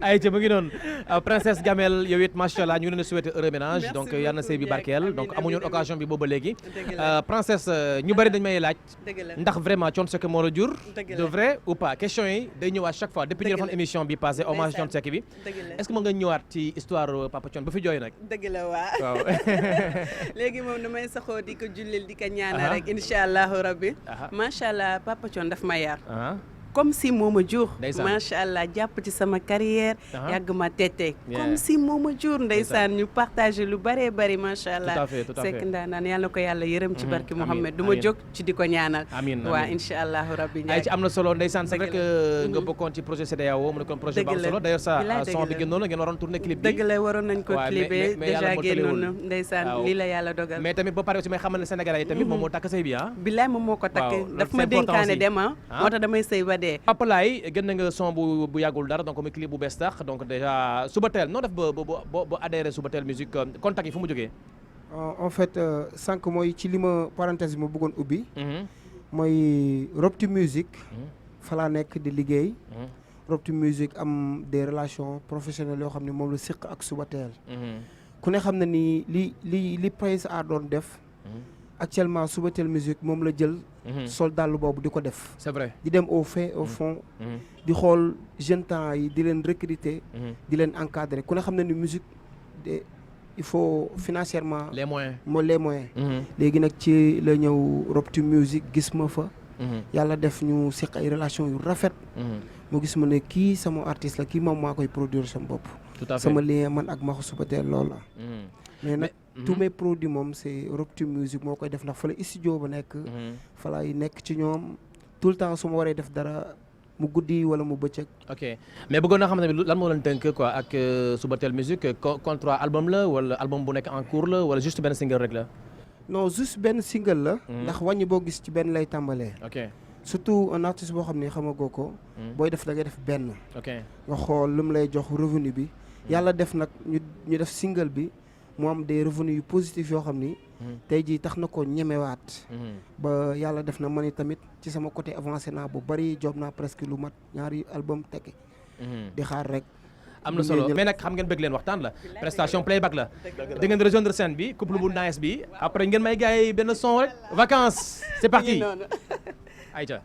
ay ca mu ngi noonu Princesse Gamel yow it machallah ñu ngi leen di souhaiter heureux ménage donc yal na sëy bi barkeel donc amuñu occasion bi booba léegi Princesse ñu bari dañ may laaj ndax vraiment Thione Seck moo la jur de vrai ou pas question yi day ñëwaat chaque fois depuis ñu defoon émission bi passé hommage Thione Seck bi est-ce que mën nga ñëwaat ci histoire Papa Thione ba fi jooy nag dëgg la waaw léegi moom damay saxoo di ko jullil di ko ñaanal rek incha allahu rabbi macha allah Papa Thione daf ma yar comme si moo ma jur macha allah jàpp ci sama carrière yàgg ma tete comme si moo ma jur ndeysaan ñu partagé lu bëree bëri macha allah sekk ndaanaan yàlla ko yàlla yërëm ci barki Mouhamed du ma jóg ci di ko ñaanal waa incha allahu rabbi ay ci am na solo ndeysaan c'est vrai que nga bokkoon ci projet CEDEAO mu nekkoon projet bu am solo d'ailleurs ça son bi génnoon ngeen waroon tourner clip bi dëgg la waroon nañ ko clipé déjà génnoon na ndeysaan lii la yàlla dogal mais tamit ba pare aussi may xamal ne Sénégalais yi tamit moom moo takk sëy bi bilaay moom moo ko takk daf ma dénkaane dem moo tax damay sëy ba dee Papa Laye gën na nga son bu yàggul dara donc muy clip bu bees tax donc déjà Subatel noo def ba adhéré Subatel musique contact yi fu mu jógee en fait sànq mooy ci li ma parenthèse bi ma bëggoon ubbi mooy Robtu Musique fa laa nekk di liggéey Robtu Musique am des relations professionnelles yoo xam ne moom la siq ak Subatel ku ne xam na ni li Prince Art doon def actuellement Subatel Musique moom la jël sol dàll boobu di ko def c'est vrai di dem au fond di xool jeunes talents yi di leen recruter di leen encadrer ku ne xam na ni musique il faut financièrement les moyens léegi nag ci la ñëw Robtu Musique gis ma fa yàlla def ñu seq ay relation yu rafet mu gis ma ne kii sama artiste la kii moom maa koy produire sama bopp sama lien man ak Maxu Subatel loolu la mais nag tous mes produits moom c'est Robtu Musique moo koy def ndax fa la studio ba nekk fa lay nekk ci ñoom tout le temps su ma waree def dara mu guddi wala mu bëccëg ok mais bëggoon naa xam ne lan moo leen tënk quoi ak Subatel Musique contrat album la wala album bu nekk en cours la wala juste benn single rek la non juste benn single la ndax wàññi boo gis ci benn lay tàmbalee ok surtout un artiste boo xam ne xamagoo ko booy def da ngay def benn ok nga xool lu mu lay jox revenu bi yàlla def nag ñu def single bi mu am des revenus yu positifs yoo xam ni tey jii tax na ko ñemewaat ba yàlla def na man tamit ci sama côté avancé naa bu bari job naa presque lu mat ñaari album tekki di xaar rek am na solo mais nag xam ngeen bëgg leen waxtaan la prestation playback la da ngeen rejoindre scène bi couple bu nice bi après ngeen may gars yi benn son rek vacances c'est parti ayca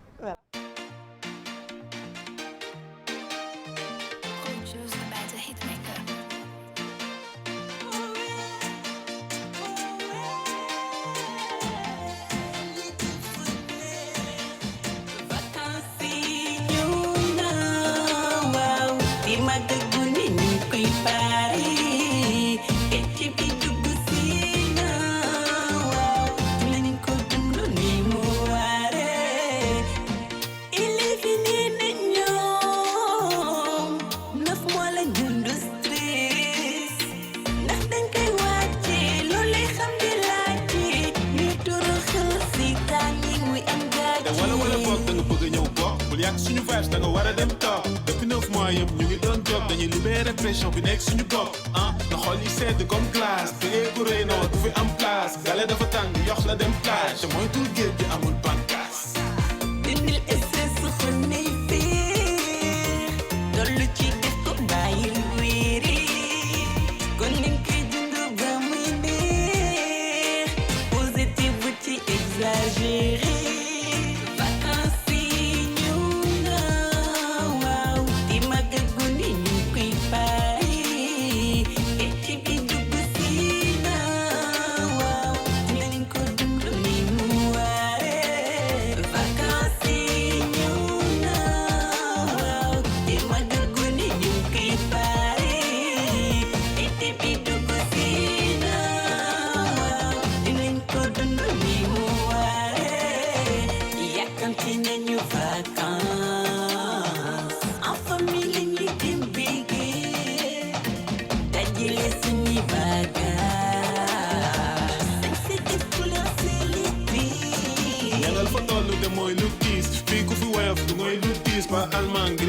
suñu vibes da nga war a dem toog depuis 9 mois yëpp ñu ngi doon job dañuy libérer pression bi nekk suñu bopp ah na xool yi sedd comme glace te bu rëy noo du fi am place gale dafa tàng yox la dem plage te mooy tur géej gi amul bankas dindil stress xol nay fiir dollu ci def ko bàyyil wéeri kon ni koy dund ba muy neex positif bu ci exagéré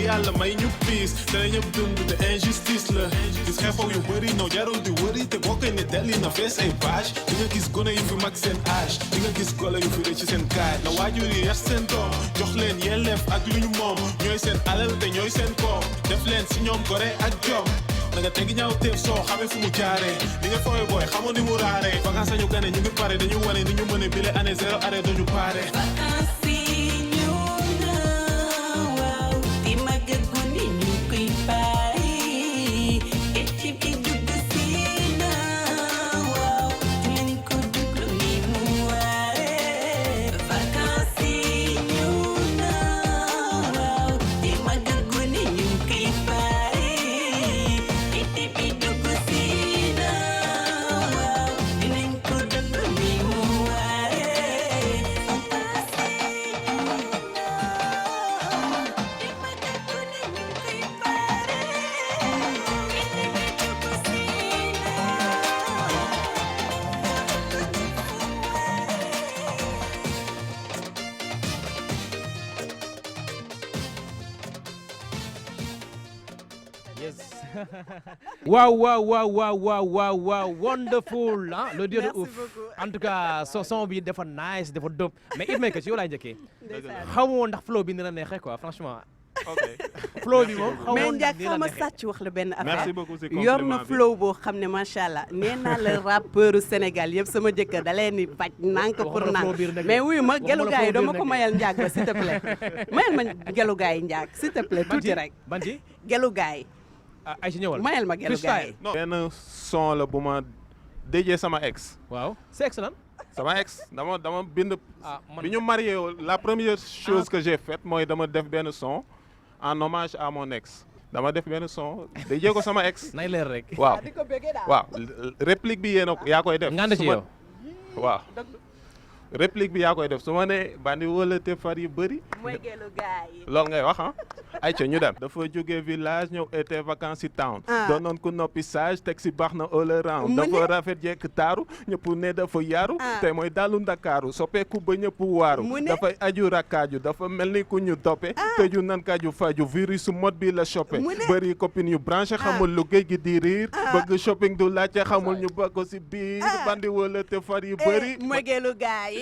yàlla may ñu piis te ñëpp dund te injustice la gis xeexoo yu bëri noo jarul di wëri te boo koy ne delli na fees ay page di nga gis gone yu fi mag seen âge di nga gis golo yu fi rëcc seen kaay na waajur yi yar seen doom jox leen yelleef ak lu ñu moom ñooy seen alal te ñooy seen koom def leen si ñoom gore ak jom da nga tegi ñaaw teef soo xamee fu mu jaaree li nga fooy booy xamoon ni mu raaree vacances sañu gane ñu ngi pare dañu wane ni ñu mëne bile année zéro arrêt dañu pare waaw wonderful ah le dieu de ouf en tout cas son bi dafa nice dafa dope mais it make ci yow laay njëkkee xamoo ndax flow bi dina neexee quoi franchement ok flow bi moom mais Ndiak xaw ma sàcc wax la benn affaire merci beaucoup si yor na flow boo xam ne macha allah nee naa la rappeur Sénégal yëpp sama jëkkër da leen di faj nànk pour nànk mais wuyu ma gelu gars yi dama ko mayal Ndiak ba s'il te plaît mayal ma gelu gars yi Ndiak s'il te plaît tuuti rek banji gelu gars yi ay ci ñëwal mayal ma gelu gars yi benn son la bu ma déjee sama ex waaw c'est ex lan sama ex dama bind bi ñu marié la première chose que j'ai faite mooy dama def benn son en hommage à mon ex dama def benn son déjee ko sama ex nay leer rek waaw réplique bi yéen yaa koy def ngand ci yow waaw réplique bi yaa koy def su ma ne bandi wala te far yu bëri mooy gelu gars yi loolu ngay wax ah ayca ñu dem dafa jóge village ñëw été vacances si town doonoon ku noppi sage teg si baax na all around dafa rafet jekk taaru ñëpp ne dafa yaru te mooy dalu ndakaaru soppeeku ba ñëpp waaru dafay aju rakkaaju dafa mel ni ku ñu toppe tëju nan kaaju faju virus mode bi la chopé bëri copine yu branché xamul lu géej gi di riir bëgg shopping du laajte xamul ñu ba ko si biir bandi wala te far yu bëri mooy gelu gars yi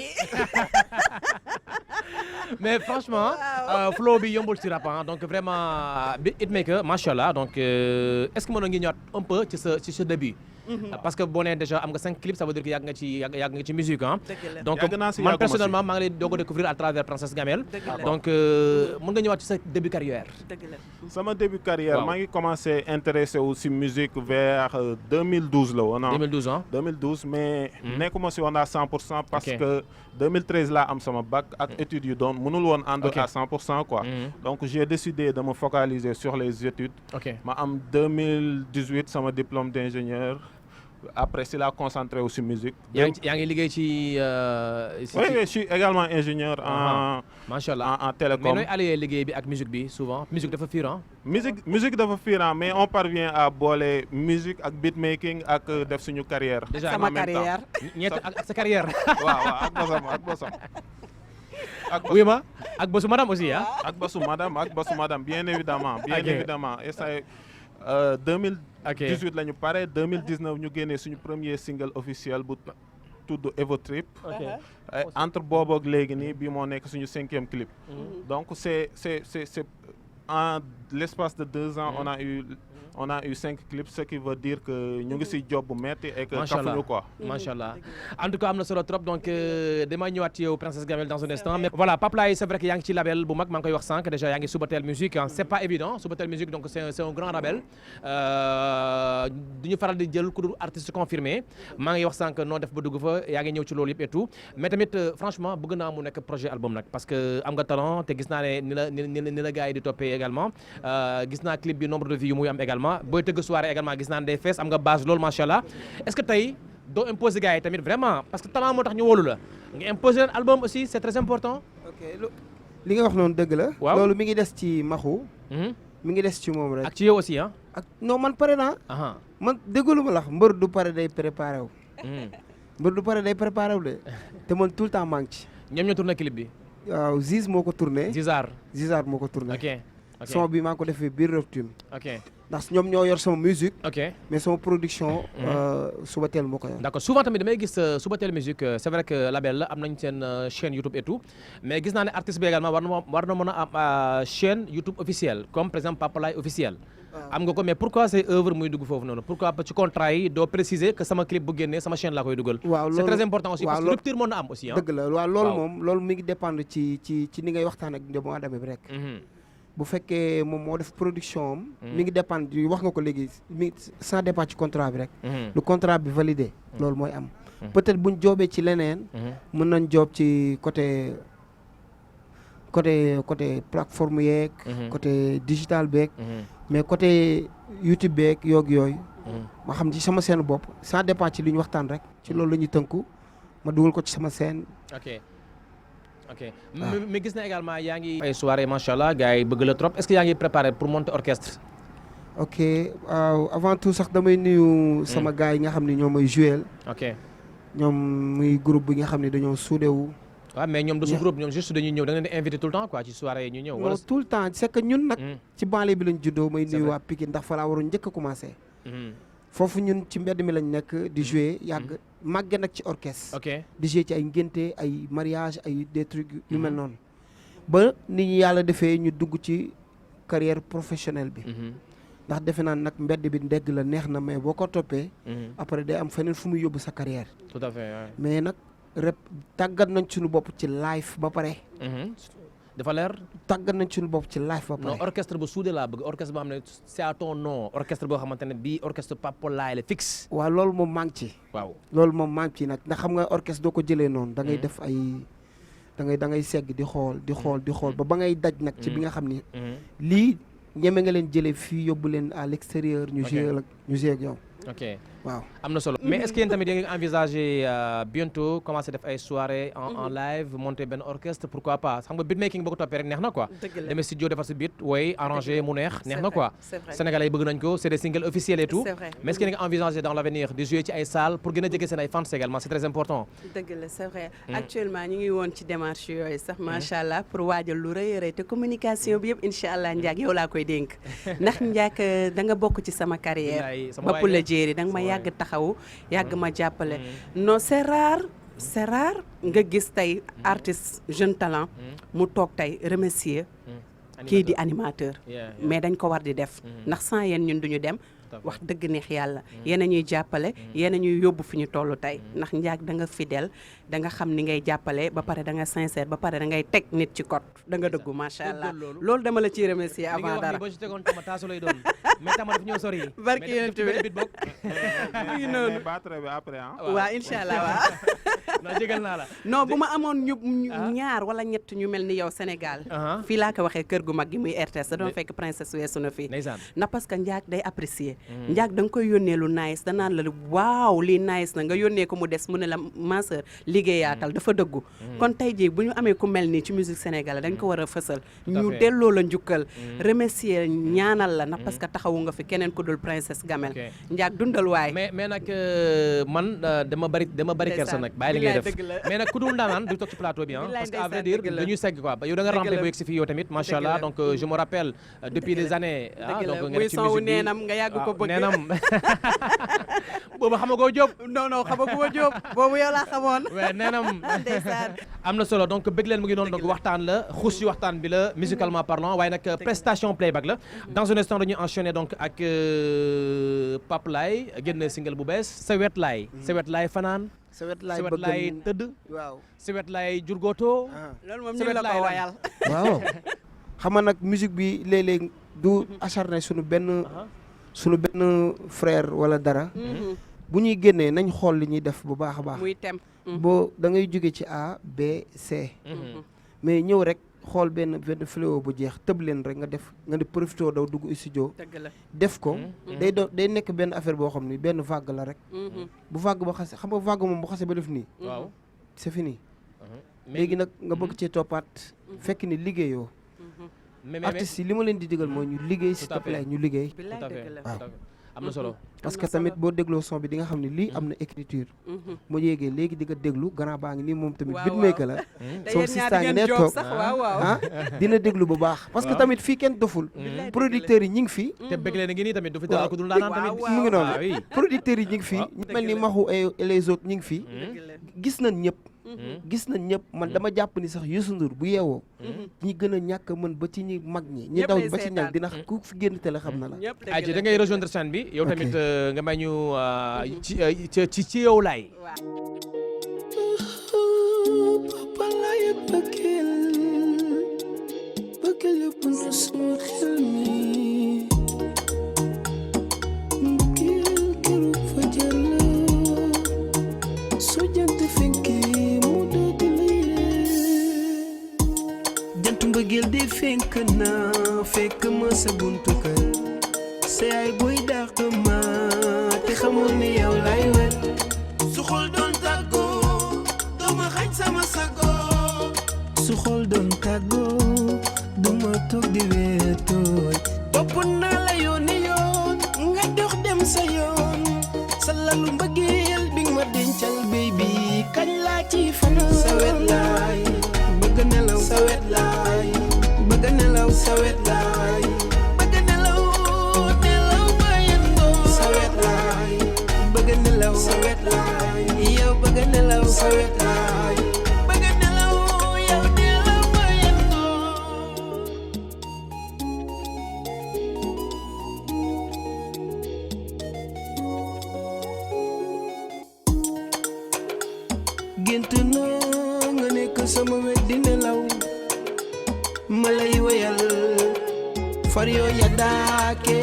mais franchement flow bi yombul ci rap donc vraiment hitmaker machallah donc est-ce que mën nga ñëwaat un peu ci sa début. parce que boo nee déjà am nga 5 clips ça veut dire que yàgg nga ci musique donc man personnellement maa ngi lay doog a découvrir à travers Princesse Gamel donc mën nga ñëwaat ci sa début carrière. sama début carrière maa ngi commencé intéressé wu si musique vers 2012 la woon 2012 mais nekkuma si woon à 100% parce que 2013 laa am sama bac ak études yu doon mënul woon ànd à 100% quoi donc j'ai décidé de me focaliser sur les études ma am 2018 sama diplôme d'ingénieur. Après si la concentré aussi musique. yaa ngi liggéey ci. oui je suis également ingénieur en télécom. mais nooy allier liggéey bi ak musique bi souvent musique dafa fiir musique dafa fiir mais on parvient à boole musique ak beatmaking ak def suñu carrière. déjà sama carrière ñett ak sa carrière. waaw ak bosam. oui ma ak bosu madame aussi ak bosu madame bien évidemment et ça 2018 la ñu pare 2019 ñu génnee suñu premier single officiel bu tudd Evo Trip. entre boobu ak léegi nii bii moo nekk suñu 5e clip. donc c'est en l'espace de 2 ans on a eu 5 clips ce qui veut dire que ñu ngi si job bu metti et que kafuñu quoi. machallah en tout cas am na solo trop donc damay ñëwaat ci yow Princesse Gamel dans un instant mais voilà Pape Laye c'est vrai que yaa ngi ci label bu mag maa ngi koy wax sànq déjà yaa ngi Subatel Musique c'est pas évident Subatel Musique donc c'est un grand label duñu faral di jël ku dul artiste confirmé maa ngi wax sànq noo def ba dugg fa yaa ngi ñëw ci loolu yëpp et tout mais tamit franchement bëgg naa mu nekk projet album nag parce que am nga talent te gis naa ne ni la gars yi di toppee également gis naa clip bi nombre de vues yu muy am également booy tëgg soirée également gis naa ne day fees am nga base loolu machallah est-ce que tey doo imposer gars yi tamit vraiment parce que talent moo tax ñu wóolu la nga imposer leen album aussi c'est très important. ok li nga wax noonu dëgg la. waaw loolu mi ngi des ci maxu. mi ngi des ci moom rek. ak ci yow aussi ak non man pare naa. man déggalu ma la mbër du pare day préparé wu. mbër du pare day préparé wu de te man tout le temps maa ngi ci. ñoom ñoo tourné clip bi. waaw Ziz moo ko tourné. Zizar moo ko tourné. ok son bi maa ngi ko defee biir Rupture. ok ndax ñoom ñoo yor sama musique. ok mais sama production. Subatel moo ko yor. d'accord souvent tamit damay gis Subatel musique c'est vrai que label la am nañ seen chaîne YouTube et tout mais gis naa ne artiste bi également war na mën a am chaîne YouTube officielle comme par exemple Papa Laye officiel. am nga ko mais pourquoi say œuvre muy dugg foofu noonu pourquoi ci contrat yi doo préciser que sama clip bu génnee sama chaîne laa koy dugal. waaw loolu c'est très important aussi parce que rupture mën na am aussi. dëgg la waaw loolu moom loolu mi ngi dépendre ci ni ngay waxtaan ak doomu aadama bi rek. bu fekkee moom moo def production am. mi ngi dépendre wax nga ko léegi mi sans dépend ci contrat bi rek. lu contrat bi validé. loolu mooy am. peut-être buñ joobee ci leneen. mën nañ joob ci côté plateforme yeeg. côté digital beeg. mais côté YouTube beeg yooyu. ma xam ci sama scène bopp sans dépend ci li ñu waxtaan rek ci loolu la ñuy tënku ma dugal ko ci sama scène. ok mais gis na également yaa ngi ay soirée machallah gars yi bëgg la trop est-ce que yaa ngi préparé pour monter orchestre. ok waaw avant tout sax damay nuyu sama gars yi nga xam ne ñoom mooy jouer. ok ñoom muy groupe bi nga xam ne dañoo soudé wu. waaw mais ñoom du su groupe ñoom juste dañuy ñëw da nga leen di invité tout le temps quoi ci soirée yi ñu ñëw. wala tout le temps c'est que ñun nag. ci banlieue bi lañ juddoo may nuyu waa Pikine ndax fa laa waroon njëkk a commencé. foofu ñun ci mbedd mi lañ nekk di jouer yàgg màgge nag ci orchestre. di jouer ci ay ngénte ay mariage ay des trucs yu mel noonu. ba nit ñi yàlla defee ñu dugg ci carrière professionnelle bi. ndax defe naa nag mbedd bi ndegg la neex na mais boo ko toppee. après day am feneen fu muy yóbbu sa carrière. tout à fait mais nag rep tàggat nañ suñu bopp ci live ba pare. dafa leer. tàggat nañ suñu bopp ci live ba pare. non orchestre bu suudee laa bëgg orchestre boo xam ne c'est à ton nom orchestre boo xamante ne bii orchestre Papa Laye la fixe. waaw loolu moom maa ngi ci. waaw loolu moom maa ngi ci nag ndax xam nga orchestre doo ko jëlee noonu. da ngay def ay da ngay segg di xool ba ngay daj nag. ci bi nga xam ni. lii ñeme nga leen jëlee fii yóbbu leen à l'extérieur. ñu jouer ak yow. ok waaw am na solo mais est-ce que yéen tamit yéen ngi envisager bientôt commencer def ay soirées en live monter benn orchestre pourquoi pas xam nga beatmaking boo ko toppee rek neex na quoi. demee studio defar sa beat wooy arrangé mu neex na quoi. Sénégalais yi bëgg nañ ko c'est des singles officiels et tout. mais est-ce que yéen ngi envisager dans l'avenir de jouer ci ay salles pour gën a jege seen ay fans également c'est très important. dëgg la c'est vrai actuellement ñu ngi woon ci démarche yooyu sax macha allah pour waajal lu rëy a rëy te communication bi yëpp incha allah Ndiak yow laa koy dénk ndax Ndiak da nga bokk ci sama carrière. da nga ma yàgg taxaw yàgg ma jàppale non c'est rare c'est rare nga gis tey artiste jeune talent mu toog tey remercier kii di animateur mais dañ ko war di def ndax sans yéen ñun duñu dem wax dëgg neex yàlla yéen a ñuy jàppale yéen a ñuy yóbbu fi ñu toll tey ndax njaag da nga fidèle da nga xam ni ngay jàppale ba pare da nga sincère ba pare da ngay teg nit ci code da nga dëggu macha allah loolu dama la ciy remercier avant dara boo ci tegoon tama taasu lay doon mais tama daf ñëw sori barki yéen tamit bokk mu ngi noonu battre bi après waaw incha allah waaw non jégal naa la non bu ma amoon ñu ñaar wala ñett ñu mel ni yow Sénégal fii laa ko waxee kër gu mag gi muy RTS da doon fekk princesse weesu na fii na parce que njaag day apprécier njaag da nga koy yónnee lu nice danaan la waaw lii nice na nga yónnee ko mu des mu ne la ma sœur liggéeyaatal dafa dëggu kon tey jii bu ñu amee ku mel nii ci musique sénégalaise dañ ko war a fësal ñu delloo la njukkal remercier ñaanal la ndax parce que taxawu nga fi keneen ku dul princesse Gamel njaag dundal waay mais nag man dama bari kersa nag bàyyi li ngay def mais nag ku dul ndaanaan du toog ci plateau bi parce que à vrai dire dañuy segg quoi yow da nga rampé bu yegg si fii yow tamit macha allah donc je me rappelle depuis des années donc nga def ci musique bi neenam nga yàgg ko bëgg neenam boobu xamagoo Diop non xamagoo Diop boobu yow laa xamoon waaw neenam am na solo donc bëgg leen mu ngi noonu donc waxtaan la xuus ci waxtaan bi la musicalement parlant waaye nag prestation playback la dans un instant dañuy enchaîner donc ak Pape Laye génn single bu bees sa wet laay fanaan sa wet laay bëgg laay tëdd waaw sa wet laay jurgoto loolu moom ñu la ko wayal waaw xam nga nag musique bi léeg-léeg du acharné suñu benn frère wala dara bu ñuy génnee nañ xool li ñuy def bu baax a baax muy tem boo da ngay jóge ci A B C mais ñëw rek xool benn fléau bu jeex tëb leen rek nga di profité daw dugg studio def ko day nekk benn affaire boo xam ni benn vague la rek bu vague ba xase xam nga vague moom bu xase ba def nii waaw c'est fini léegi nag nga bëgg cee toppaat fekk ni liggéeyoo artistes yi li ma leen di digal mooy ñu liggéey s'il te plaît ñu liggéey waaw am na solo parce que tamit boo dégloo son bi di nga xam ne lii am na écriture mu yéegee léegi di nga déglu grand baa ngi nii moom tamit beatmaker la soo sistaa ngi ne toog dina déglu bu baax parce que tamit fii kenn doful producteurs yi ñi ngi fi te bëgg leen ngi nii tamit du fi dara ko dul daanaan tamit mu ngi noonu producteurs yi ñi ngi fi ñu mel ni Maxu et les autres ñi ngi fi gis nañ ñëpp man dama jàpp ni sax Youssou Ndour bu yeewoo ñi gën a ñàkk mën ba ci ñi mag ñi daw ba ci ñag dina ku fi génn télé xam na la aji da ngay rejoindre scène bi yow tamit nga may ñu ci yow laay papa laay bëggeel yëpp na sama xel mi bëggeel keroog fajar la soo jant fenkee mu doo di lay jant mbëggeel di fenk na fekk ma sa buntu kër sa yaay booy dàq ma te xamul ni yow lay wër su xol doon tàggoo duma xañ sama sago su xol doon tàggoo duma toog di weetooy topp naa la yooni yoon nga dox dem sa yoon sa lalu mbëggeel bi nga ma dencal baby kañ laa ci fanaan sa wet laay bëgg nelaw sa wet laay bëgg nelaw sa wet laay bëgg nelaw ba yendoo sa wet laay bëgg nelaw sa wet laay yow bëgg nelaw sa wet laay bëgg nelaw yow nelaw ba yendoo gént naa nga nekk sama wet di nelaw ma lay wéyal far yoo ya daake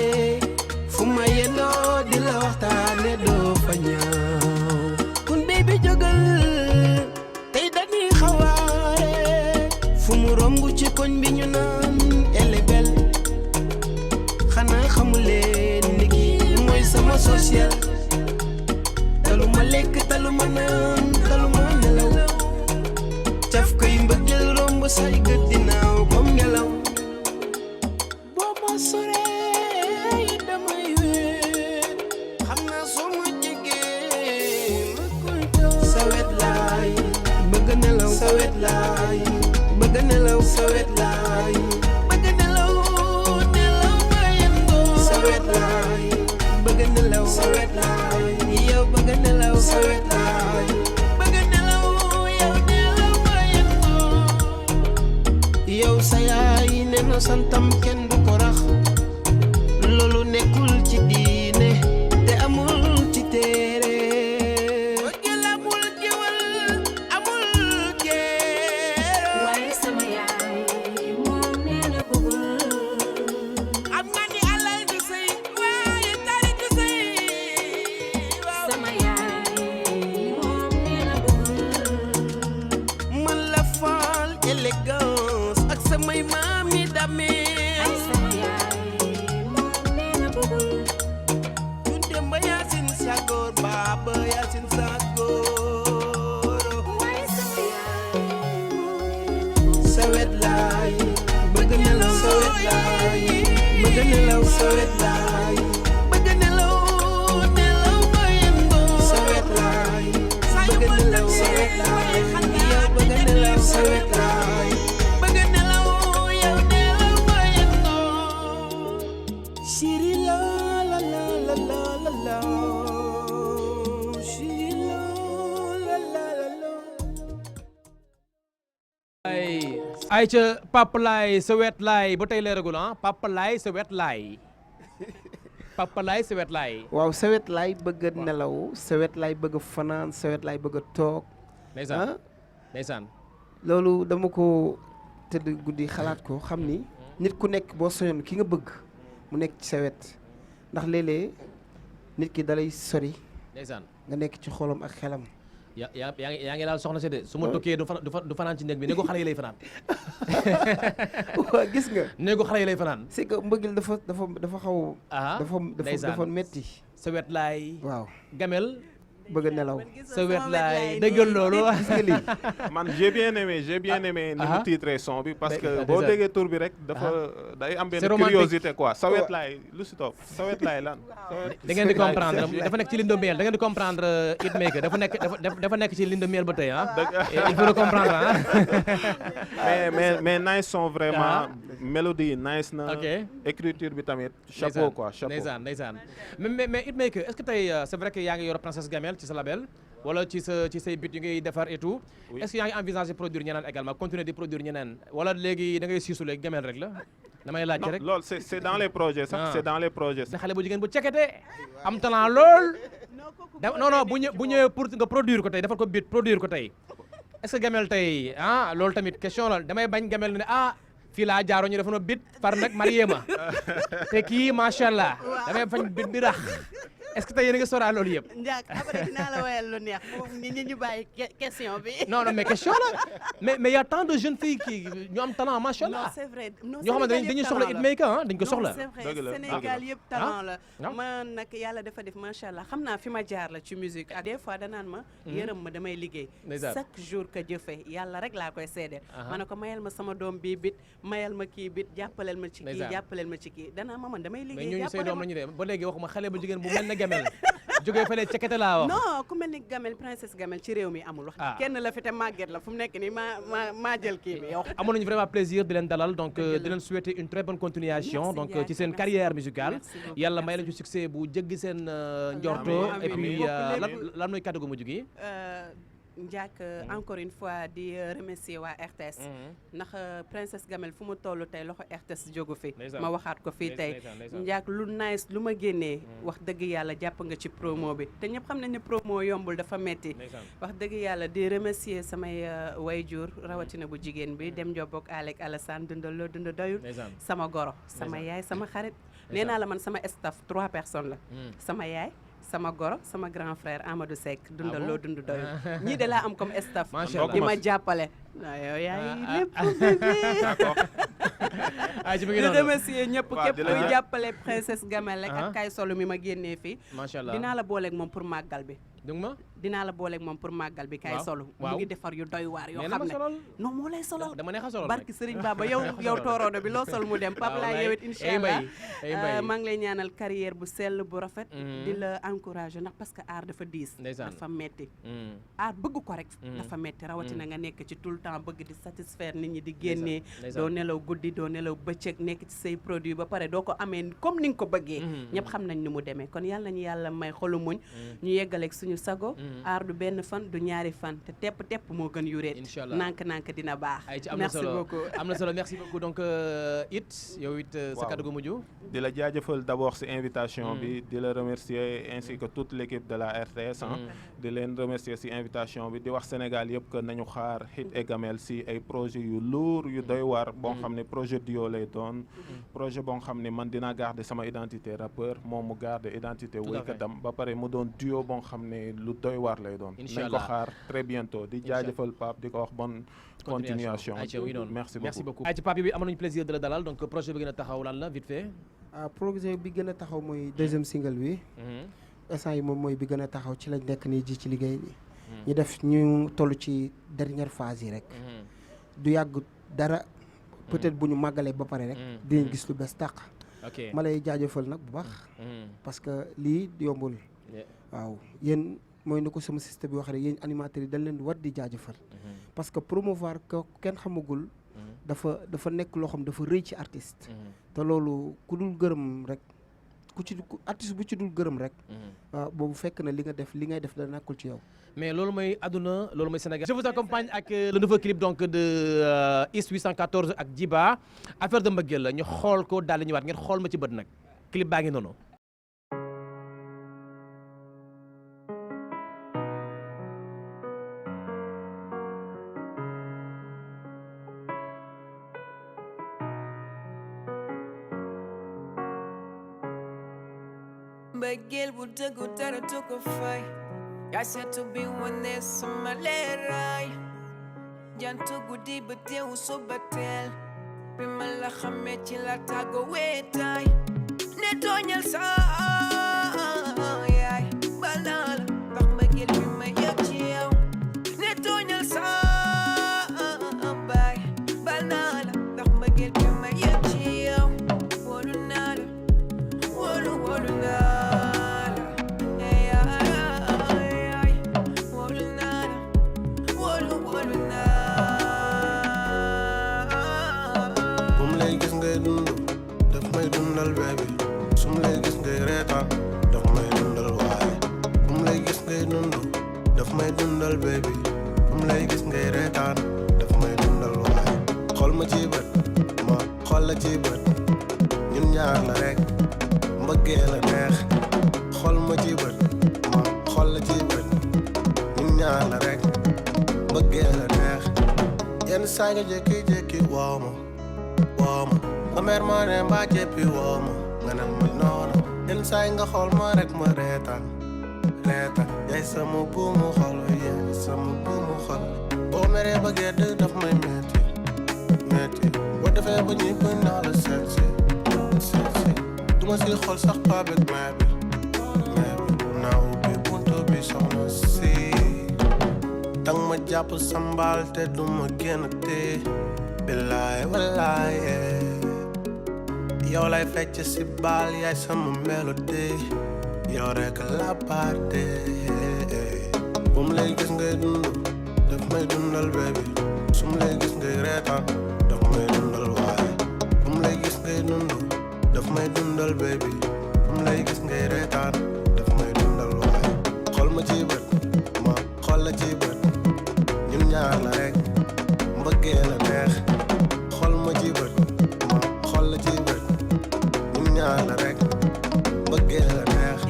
fu ma yendoo di la waxtaane doo fa ñaaw kun baby jógal tey dañuy xawaare fu mu romb ci koñ bi ñu naan elle est belle xanaa xamuleen ni kii mooy sama social talu ma lekk talu ma naan talu ma nelaw caf koy mbëggeel romb say gët dinaaw comme ngelaw boo ma soree damay wéet xam naa soo ma jegee ma koy daw sa wet laay bëgg nelaw sa wet laay bëgg nelaw sa wet laay bëgg nelaw ba yendoo sa wet laay bëgg nelaw sa wet laay yow bëgg nelaw sa wet laay bëgg nelaw yàlla santam kenn du ko rax loolu nekkul ci diine te amul ci téere bëggeel amul géwël amul géero waaye sama yaay moom nee na bëggul am nga ni alal du sëy waaye tari du sëy sama yaay moom nee na bëggul man la faal élégance ak samay maami damee ay sama yaay moom nee na bëggul ñun dem ba yaasin sagoor baaba yaasin sagoor waaye sama yaay sawet laay bëgg nelaw sawet laay bëgg nelaw sawet laay bëgg nelaw nelaw ba yendoo sawet laay bëgg nelaw sawet laay yow bëgg nelaw sawet laay bëgg nelaw yow nelaw ba yendoo shiri la la la la la la la shiri la la la la la ay ca Papa Laay sa wet laay ba tey leeragul ah Papa Laay sa wet laay Papa Laay sa wet laay waaw sawet laay bëgg a nelaw sawet laay bëgg a fanaan sawet laay bëgg a toog ndeysaan ndeysaan loolu dama ko tëdd guddi xalaat ko xam ni nit ku nekk boo soñoon ki nga bëgg mu nekk ci sawet ndax léeg-léeg nit ki dalay sori ndeysaan nga nekk ci xolam ak xelam yaa ngi daal soxna si de su ma tukkee du fanaan ci néeg bi néegu xale yi lay fanaan waa gis nga néegu xale yi lay fanaan c'est que mbëggeel dafa xaw dafa metti sa wet laay waaw gamel bëgg a nelaw sa wet laay déggal loolu gis nga lii man j'ai bien aimé ni mu titré son bi parce que boo déggee tur bi rek dafa day am benn curiosité quoi sa wet laay lu si topp sa wet laay lan da ngeen di comprendre dafa nekk ci lindo miel da ngeen di comprendre Hitmaker dafa nekk ci lindo miel ba tey ah il faut le comprendre ah mais nice son vraiment mélodie nice na écriture bi tamit chapeau quoi chapeau ndeysaan mais Hitmaker est-ce que tey c'est vrai que yaa ngi yor Princesse Gamel ci sa label wala ci say bit yi ngay defar et tout est-ce que yaa ngi envisager produire ñeneen également continuer di produire ñeneen wala léegi da ngay siisu léegi Gamel rek la damay laajte rek loolu c'est dans les projets sax c'est dans les projets sax xale bu jigéen bu cekete am talent lool non bu ñëwee pour nga produire ko tey defal ko bit produire ko tey est-ce que Gamel tey loolu tamit question la damay bañ Gamel ne fii laa jaaroo ñu defoon na bit far nag marié ma te kii macha allah damay fañ bit bi rax est-ce que tey yéen a ngi sóoraale loolu yëpp. Ndiak après dinaa la woyal lu neex ñu bàyyi question bi. non mais question la mais y a tant de jeunes filles qui ñu am talent macha allah. non c'est vrai non ñoo xamante ne dañuy soxla Hitmaker dañ ko soxla. non c'est vrai Sénégal yëpp talent la. man nag yàlla dafa def macha allah xam naa fi ma jaar la ci musique ak des fois danaan ma. yërëm ma damay liggéey. chaque jour que jëfe yàlla rek laa koy seedeel. ma ne ko mayal ma sama doom bii bit mayal ma kii bit jàppaleel ma ci kii jàppaleel ma ci kii danaa ma man damay liggéey. mais ñooñu say doom la ñu de ba léegi waxuma xale bu jigéen bu mel ne Gamel jógee fële cekete laa wax. non ku mel ni Gamel princesse Gamel ci réew mi amul wax. kenn la fi te màgget la fu mu nekk nii maa jël kii bi yow. amoon nañu vraiment plaisir di leen dalal donc di leen souhaiter une très bonne continuation donc ci seen carrière musicale. yàlla may leen ci succès bu jéggi seen njorto et puis lan mooy kàddu gu mujj gi. Ndiak encore une fois di remercier waa RTS ndax princesse Gamel fu mu toll tey loxo RTS jógu fi ma waxaat ko fii tey Ndiak lu nice lu ma génnee wax dëgg yàlla jàpp nga ci promo bi te ñëpp xam nañ ne promo yombul dafa metti wax dëgg yàlla di remercier samay wayjur rawatina bu jigéen bi dem Ndiobok Alek Alassane dundal loo dund doyul sama goro sama yaay sama xarit nee naa la man sama staff 3 personnes la sama yaay sama goro sama grand frère Amadou Seck dundal loo dund doyul ñii de laa am comme staff di ma jàppale yow yaay lépp di remercier ñëpp képp kuy jàppale princesse Gamel rek ak kay solo mi ma génnee fii dinaa la booleeg moom pour màggal bi dinaa la booleeg moom pour màggal bi kay solo mu ngi defar yu doy waar yoo xam ne non moo lay solal dama neex a solal barki Serigne Baba yow tooroodo bi loo sol mu dem Pape Laye yow it incha allah maa ngi lay ñaanal carrière bu sell bu rafet di la encourager ndax parce que art dafa diis dafa metti art bëgg ko rek dafa metti rawatina nga nekk ci tout le temps bëgg di satisfaire nit ñi di génnee doo nelaw guddi doo nelaw bëccëg nekk ci say produit ba pare doo ko amee comme ni nga ko bëggee ñëpp xam nañ ni mu demee kon yàlla nañu yàlla may xolu muñ ñu yeggaleeg suñu sago aar du benn fan du ñaari fan te tepp moo gën yuréet. Inch'Allah nànk dina baax. merci beaucoup am na solo merci beaucoup donc yow it sa kàddu gu mujj. di la jaajëfal d'abord ci invitation bi di la remercier ainsi que toute l'équipe de la RTS di leen remercier ci invitation bi di wax Sénégal yëpp que nañu xaar Hit et Gamel ci ay projet yu lourd yu doy war boo xam ne projet duo lay doon projet boo xam ne man dinaa garder sama identité rappeur moom mu garder identité woykatam ba pare mu doon duo boo xam ne lu doy war lay doon nañ ko xaar très bientôt di jaajëfal Pape di ko wax bonne continuation merci beaucoup ay ci Pape bi am nañu plaisir de la dalal donc projet bi gën a taxaw lan la vite fait projet bi gën a taxaw mooy deuxième single bi instant yi moom mooy bi gën a taxaw ci lañ nekk nii ji ci liggéey bi ñu def ñu toll ci dernière phase yi rek du yàgg dara peut-être bu ñu màggalee ba pare rek dinañ gis lu bees tàq ma lay jaajëfal nag bu baax parce que lii yombul waaw yéen mooy ni ko sama système bi wax rek yéen animateurs yi dañ leen war di jaajëfal parce que promouvoir ko kenn xamagul dafa nekk loo xam dafa rëy ci artiste te loolu ku dul gërëm rek artiste bu ci dul gërëm rek boobu fekk na li ngay def da nekkul ci yow mais loolu mooy àdduna loolu mooy Sénégal je vous accompagne ak le nouveau clip donc de IS 814 ak Djiba affaire de mbëggeel la ñu xool ko daal di ñëwaat ngeen xool ma ci bët nag clip baa ngi noonu mbëggeel bu dëggu dara du ko fay yaa seetu bi wane sama leeraay jantu guddi ba teewu suba teel bi ma la xamee ci la tàggo weetaay ne tooñal sa yaay bal naa la ndax mbëggeel bi ma yëg ci yow ne tooñal sa baay bal naa la ndax mbëggeel bi ma yëg ci yow wóolu naa la wóolu naa baby sum lay gis ngay reetaan daf may dundal waaye sum lay gis ngay dund daf may dundal baby sum lay gis ngay reetaan daf may dundal waaye xool ma ci bët ma xool la ci bët ñun ñaar la rek mbëggee la neex xool ma ci bët ma xool la ci bët ñun ñaar la rek mbëggee la neex yenn saa nga jékki-jékki woo ma nga mer ma ne mbaa jéppi woo ma nga ne ma noonu yenn saa nga xool ma rek ma reetaan yaay sama buumu xol yaay sama buumu xol boo meree ba gedd daf may metti boo defee ba ñuy bëgg naa la seet si duma si xool sax pabek mais bi naaw bi buntu bi soxna si dang ma jàpp sambal te duma génn te billaay wallaay yow lay fecc si baal yaay sama mélodie yow rek la parte bu mu lay gis ngay dund daf may dundal baby su mu lay gis ngay reetaan daf may dundal waaye bu mu lay gis ngay dund daf may dundal baby bu mu lay gis ngay reetaan daf may dundal waaye xool ma ci bët ma xool la ci bët ñun ñaar la rek mbëggee la neex xool ma ci bët ma xool la ci bët ñun ñaar la rek mbëggee la neex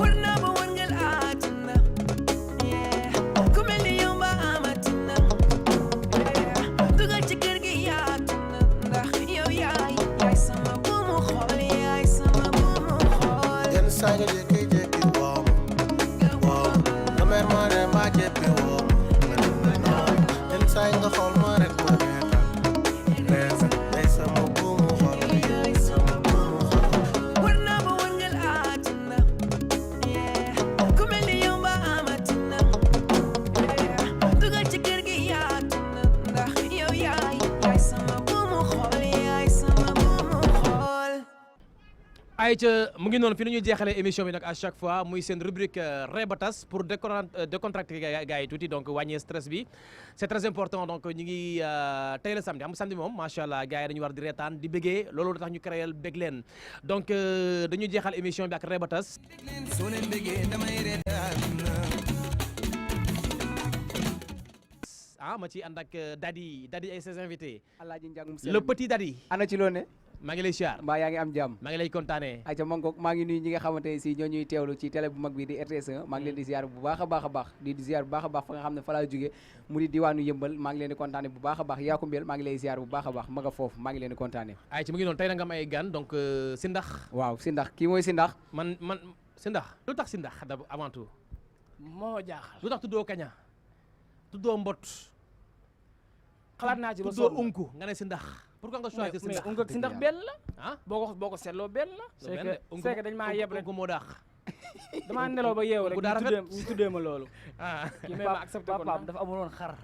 wër naa ba wëngal àddina ku mel ni yow ba amatina dugal ci kër gi yaatu na ndax yow yaay sama buumu xol yaay sama buumu xol yenn saa nga jékki-jékki woo ma nga mer ma ne mbaa jéppi woo ma nga ne ma noonu yenn saa nga xool ma rek ma reetaan yaay sama buumu xol yaay sama buumu xol wër naa ba wëngal àddina ku mel ni yow ba amatina dugal ci kër gi yaatu na ndax yow yaay sama buumu xol yaay sama buumu xol ayca mu ngi noonu fi ñuy jeexalee émission bi nag à chaque fois muy seen rubrique rebatas pour décontracter gars yi tuuti donc wàññee stress bi c'est très important donc ñu ngi tey la samedi am samedi moom macha allah gars yi dañu war di reetaan di bëggee loolu tax ñu créé bég leen donc dañuy jeexal émission bi ak rebatas. soo leen bëggee damay reetaan. ma ci ànd ak Dadi ay ses invités. Alaaji Njàng le petit Dadi. ana ci loo ne. maa ngi lay siyaar. mbaa yaa ngi am jàmm. maa ngi lay kontaanee. ayca mangoog maa ngi nuyu ñi nga xamante ne si ñoo ñuy teewlu ci télé bu mag bi di RTS 1 maa ngi leen di ziar bu baax a baax a baax di ziar bu baax a baax fa nga xam ne fa laa jógee mu di diwaanu yëmbal maa ngi leen di kontaane bu baax a baax yaa ko mbeel maa ngi lay ziar bu baax a baax ma nga foofu maa ngi leen di kontaane ayca mu ngi noonu tey na nga may gan donc Sindax. waaw Sindax kii mooy Sindax. man Sindax lu tax Sindax avant tout. moo jaaxal lu tax tuddoo kaña tuddoo mbot. xalaat naa ci ba tuddoo unku nga ne Sindax. pourquoi nga choisir Sindax mais unku ak Sindax benn la. ah boo ko seetloo benn la. c'est que dañ maa yeb rek unku moo daax. damaa nelaw ba yeewu rek ñu tuddee ma loolu. kii mais ma accepté ko papaam dafa amul woon xar.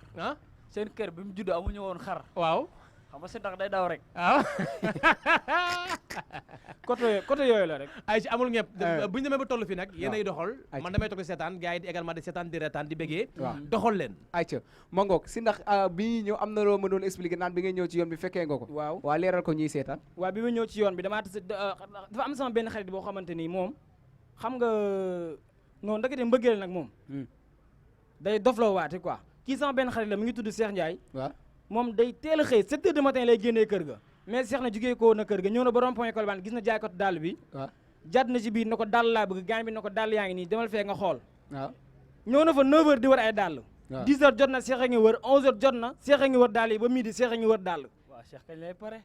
seen kër bi mu juddoo amuñu woon xar. waaw. xam nga Sindax day daw rek. waaw. côté yooyu la rek. ay ci amul ñëpp bu ñu demee ba toll fi nag yéenay doxal man damay toog di seetaan gars yi également di seetaan di reetaan di bëggee doxal leen ayca ma ngoog Sindax bi ñuy ñëw am na loo ma doon expliquer naan bi ngay ñëw ci yoon bi fekkee nga ko waaw waa leeral ko ñuy seetaan waaw bi ma ñëw ci yoon bi damaa dafa am sama benn xarit boo xamante ni moom xam nga noonu ndekete mbëggeel nag moom day dofloo waate quoi kii sama benn xarit la mi ngi tudd Cheikh Ndiaye waaw moom day teel a xëy 7 heures du matin lay génnee kër ga mais Cheikh na jugee ko na kër ga ñëw na ba rond-point Colobane gis na jaaykatu dàll bi jàdd na ci biir na ko dàll laa bëgg gaañ bi na ko dàll yaa ngi nii demal fee nga xool waaw ñëw na fa 9 heures di wër ay dàll 10 heures jot na Cheikh a ngi wër 11 heures jot na Cheikh a ngi wër dàll yi ba midi Cheikh a ngi wër dàll waaw Cheikh kañ lay pare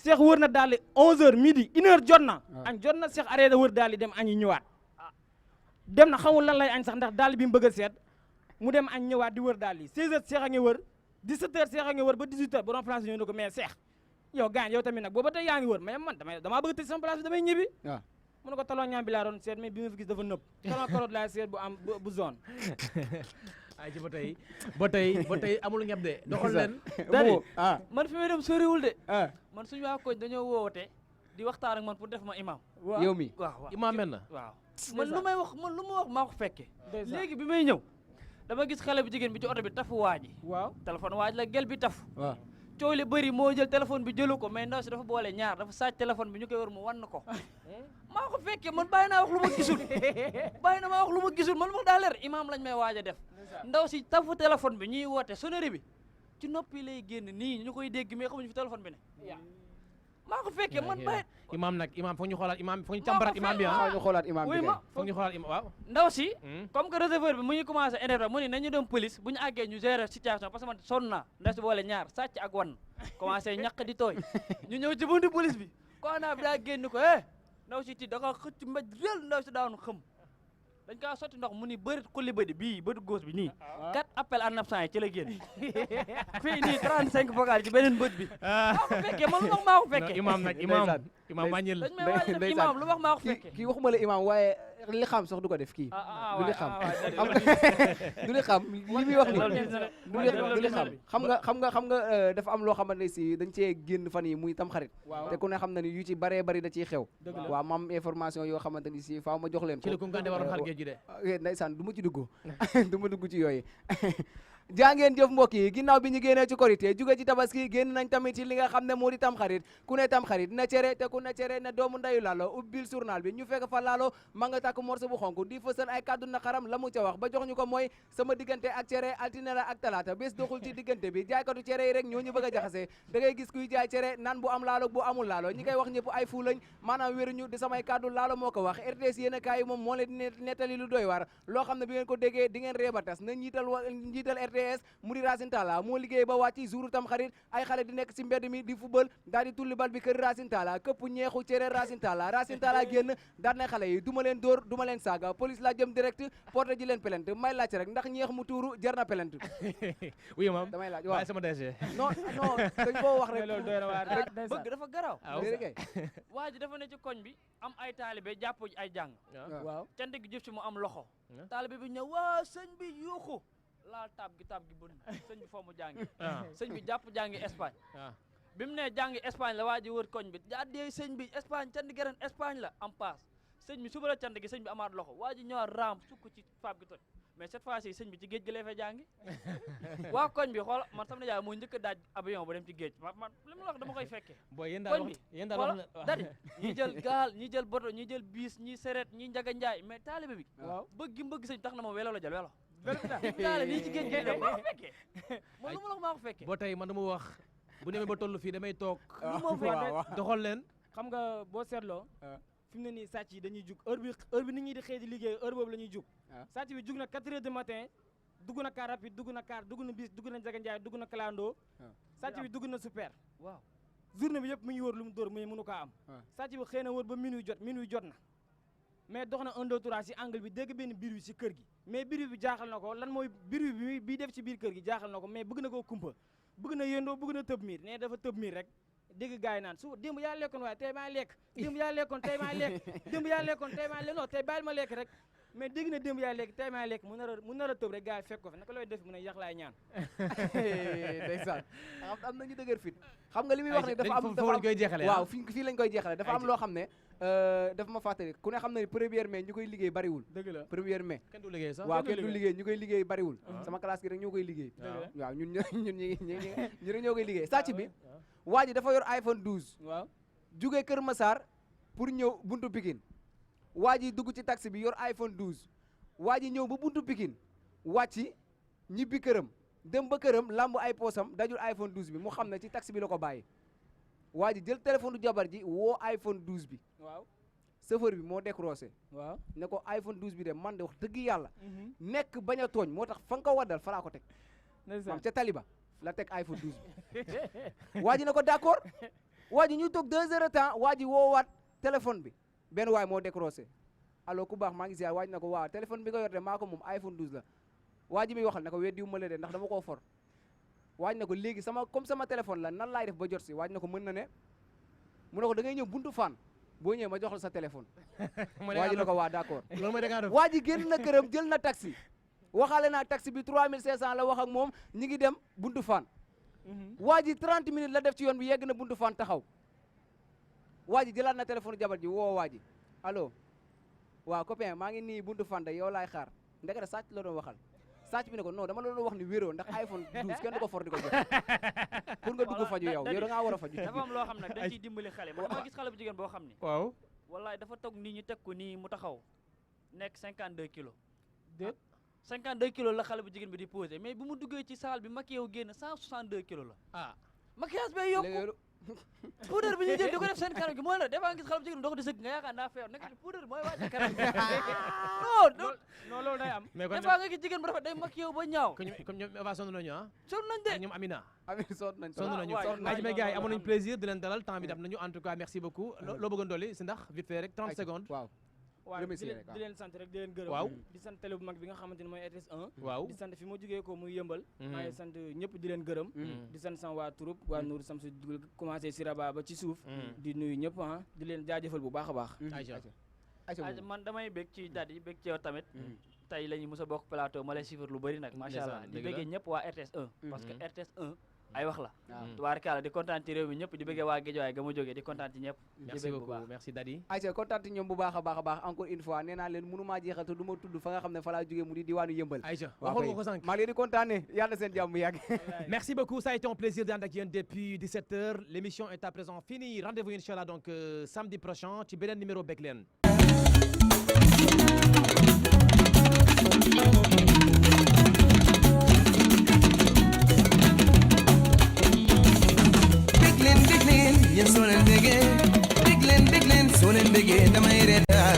Cheikh wër na dàll 11 heures midi 1 heure jot na añ jot na Cheikh arrêté wër dàll yi dem añi ñëwaat dem na xamul lan lay añ sax ndax dàll bi mu bëgg a seet mu dem añ ñëwaat di wër dàll yi 16 heures Cheikh a ngi wër 17 heures Cheikh a ngi wër ba 18 heures ba doon place ñëw ne ko mais Cheikh yow gaañ yow tamit nag booba tey yaa ngi wër mais man damaa bëgg tëj sama place bi damay ñibbi waaw mu ne ko talon ñaam bi laa doon seet mais bi ma fi gis dafa nëb talon carotte laa seet bu am bu zone ay ci ba tey amul ñeb de doxal leen dadi man fi may dem soriwul de man suñu waa koñ dañoo woote di waxtaan ak man pour def ma imam yow mi waaw imam mel na waaw man lu ma wax maa ko fekke léegi bi may ñëw dama gis xale bu jigéen bi ci oto bi tafu waaji waaw téléphone waaj la gel bi tafu waaw coow li bëri moo jël téléphone bi jëlu ko mais ndaw si dafa boole ñaar dafa sàcc téléphone bi ñu koy war mu wan ko maa ko fekkee man bàyyi naa wax lu ma gisul man ma daa leer imaam lañ may waaj a def ndaw si tafu téléphone bi ñuy woote sonnerie bi ci noppi lay génn nii ñu koy dégg mais xamuñu fi téléphone bi ne maa ko fekkee man bàyyi imaam foog ñu xoolaat imaam foog ñu càmbaraat imaam bi ñu xoolaat imaam bi foog ñu xoolaat imaam waaw ndaw si comme que receveur bi mu ngi commencé énervé mu ni nañu dem police bu ñu àggee ñu gérer situation parce que man sonn naa ndaw si boole ñaar sàcc ak wan commencé ñaq di tooy ñu ñëw ci buntu police bi commandant bi daa génn ko ndaw si ti da nga xëcc mbéj réel ndaw si daanu xëm dañ kaa sotti ndox mu ni bëri xulli bëdi bii bëdi góos bi nii 4 appel en absent yi ci la génn fii nii 35 vocal ci beneen bët bi maa ko fekkee man lu wax maa ko fekkee imaam wàññil dañ may waaj def imaam lu wax maa ko fekkee kii waxuma la imaam waaye li xam sax du ko def kii du li xam du li xam li muy wax ni du li xam xam nga dafa am loo xamante ne si dañ cee génn fan yi muy tam xarit te ku ne xam na ni yu ci baree bari da ciy xew waaw mam information yoo xamante ni si faaw ma jox leen ko ndeysaan du ma ci dugg du ma dugg ci yooyu jaa ngeen jëf mbokk yi ginnaaw bi ñu génnee ci korité jóge ci tabaski génn nañ tamit ci li nga xam ne moo di tamxarit ku ne tamxarit na cere te ku ne cere ne doomu ndayu laalo ubbil journal bi ñu fekk fa laalo ma nga takk morceau bu xonk di fësal ay kàddu na xaram la mu ca wax ba jox ñu ko mooy sama diggante ak cere altine la ak talaata bés doxul ci diggante bi jaaykatu cere yi rek ñoo ñu bëgg a jaxase da ngay gis kuy jaay cere naan bu am laalo bu amul laalo ñi koy wax ñëpp ay fu lañ maanaam wéruñu di samay kàddu laalo moo ko wax RTS yéen a kaay moom moo leen di nettali lu doy war loo xam ne bi ngeen ko déggee di ngeen réeba tas na njiital RTS mu di Racine Talla moo liggéey ba wàcc jour tam xarit ay xale di nekk ci mbedd mi di football daal di tulli bal bi kër Racine Talla këpp ñeexu cere Racine Talla génn daal ne xale yi duma leen dóor duma leen saaga police la jëm direct porte ji leen plainte may laaj rek ndax ñeex mu tuuru jar na plainte oui moom damay laaj waaw sama DG non dañ koo wax rek loolu doy na waar rek bëgg dafa garaw waa ji dafa ne ci koñ bi am ay taalibe jàpp ay jàng waaw cant gi jëf ci mu am loxo taalibe bi ñëw waa sëñ bi yuuxu laal taab gi bën sëñ bi foo mu jàngi sëñ bi jàpp jàngi Espagne bi mu ne jàngi Espagne la waa ji wër koñ bi addee sëñ bi Espagne cant gi ren Espagne la am paas sëñ bi suba la cant gi sëñ bi amaat loxo waa ji ñëwaat raam sukk ci faab gi toj mais cette fois ci sëñ bi ci géej gi lay fa jàngi waa koñ bi xool man sama nijaay moo njëkk a daaj avion ba dem ci géej man li ma la wax dama koy fekkee booy yéen daal koñ bi yéen daal xool dadi ñi jël gaal ñi jël boto ñi jël biis ñi seret ñi njaga njaay mais taalibe bi bëgg mbëgg sëñ tax na ma welo la jël welo daale nii ci géej gi dem maa ko fekkee man lu ma la wax maa ko fekkee boo tey man dama wax bu demee ba toll fii damay toog lu ma fekkee doxal leen xam nga boo seetloo fi mu ne nii sàcc yi dañuy jug heure bi nit ñi di xëy di liggéey heure boobu la ñuy jug sàcc bi jug na 4 heures du matin dugg na car rapide dugg na car dugg na bis dugg na Njaga Njaay dugg na clando sàcc bi dugg na super waaw journée bi yëpp mu ngi wër lu mu dóor mais mënu kaa am sàcc bi xëy na wër ba minuit jot na mais dox na 1 2 3 si angle bi dégg benn biir si kër gi mais biir bi jaaxal na ko lan mooy biir bi def ci biir kër gi jaaxal na ko mais bëgg na koo kumpa bëgg na yëndoo bëgg na tëb miir ne dafa tëb miir rek dégg gars yi naan su démb yaa lekkoon waaye tey maa lekk démb yaa lekkoon tey maa lekk démb yaa lekkoon tey maa lekk non tey bàyyil ma lekk rek mais dégg na démb yaa lekk tey maa lekk mu nar a tëb rek gars yi fekk ko fi naka looy def mu ne yàq laay ñaan ndeysaan am nañu dëgër fit xam nga li muy wax ne dafa am lañ koy jeexale waaw fii lañ koy jeexale dafa am loo xam ne dafa ma fàttali ku ne xam ne premier mai ñu koy liggéey bariwul dëgg la premier mai kenn du liggéey sax waaw kenn du liggéey ñu koy liggéey bariwul sama classe gi rek ñoo koy liggéey waaw ñun rek ñoo koy liggéey sàcc bi waa ji dafa yor iPhone 12 waaw jugee Kër Massar pour ñëw buntu Pikine waa ji dugg ci taxi bi yor iPhone 12 waa ji ñëw ba buntu Pikine wàcci ñibbi këram dem ba këram lamb ay poosam dajul iPhone 12 bi mu xam ne ci taxi bi la ko bàyyi waa ji jël téléphone du jabar ji woo iPhone 12 bi waaw chauffeur bi moo décroché waaw ne ko iPhone 12 bi de man de wax dëgg yàlla nekk bañ a tooñ moo tax fa nga ko waddal fa laa ko teg maam ca taliba la teg iPhone 12 bi waa ji ne ko d'accord waa ji ñu toog 2 heures de temps waa ji woowaat téléphone bi benn waay moo décroché allo ku baax maa ngi ziar waa ji ne ko waaw téléphone bi nga yor de maa ko moom iPhone 12 la waa ji muy waxal ne ko weddiwu ma la de ndax dama koo for waa ji ne ko léegi comme sama téléphone la nan laay def ba jot si waa ji ne ko mën na ne mu ne ko da ngay ñëw buntu fan boo ñëwee ma jox la sa téléphone waa ji ne ko waa d'accord waa ji génn na këram jël na taxi waxaale naa taxi bi 3500 la wax ak moom ñi ngi dem buntu fan waa ji 30 minutes la def ci yoon bi yegg na buntu fan taxaw waa ji jëlaat na téléphone jabar ji woo waa ji allo waaw copain maa ngi nii buntu fan de yow laay xaar ndekete sàcc la doon waxal sàcc bi ne ko non dama la doon wax ni wéeroo ndax iPhone 12 kenn du ko for di ko jox pour nga dugg faju yow da ngaa war a faju dafa am loo xam nag dañ ciy dimbali xale man dama gis xale bu jigéen boo xam ni waaw wallaay dafa toog nii ñu teg ko nii mu taxaw nekk 52 kilos 52 kilos la xale bu jigéen bi di posé mais bu mu duggee ci salle bi maquillé wu génn 162 kilos la maquillage bay yokku poudre bi ñu jël di ko def seen kanam gi mooy la des fois nga gis xale bu jigéen dox di sëgg nga yaakaar naa feebar nekk poudre mooy wàcc kanam non loolu day am des fois nga gis jigéen bu rafet day maquillé wu ba ñaaw comme ñoom Eva sonn nañu sonn nañ de ñoom Amina sonn nañu mais gars yi amoon nañu plaisir di leen dalal temps bi dam nañu en tout cas merci beaucoup loo bëggoon dolli si ndax vite fait rek 30 secondes waaw di leen sant rek di leen gërëm waaw di sant télé bu mag bi nga xamante ne mooy RTS 1 waaw di sant fi ma jógee ko muy yëmbal maa ngi sant ñëpp di leen gërëm di sant sama waa troupe waa Nour sam su dugul commencé si Raba ba ci suuf di nuyu ñëpp di leen jaajëfal bu baax a baax man damay bég ci daat yi bég ci yow tamit tey la ñu mos a bokk plateau ma lay suivre lu bëri nag macha allah di béggee ñëpp waa RTS 1 parce que RTS 1 ay wax la tubaarkalla di kontaan ci réew mi ñëpp di bëggee waa Guédiawaye ga ma jógee di kontaan ci ñëpp merci beaucoup merci Dadi ayca kontaan ci ñoom bu baax a baax encore une fois nee naa leen mënu maa jeexal te du ma tudd fa nga xam ne fa laa jógee mu di diwaanu yëmbal ayca waxoon nga ko sànq maa ngi leen di kontaane yàlla seen jàmm mu yàgg merci beaucoup ça a été un plaisir d'être avec yéen depuis 17h l'émission est à présent finie rendez-vous inchallah donc samedi prochain ci beneen numéro bég leen yéen soo leen bëggee dégg leen soo leen bëggee damay reetaan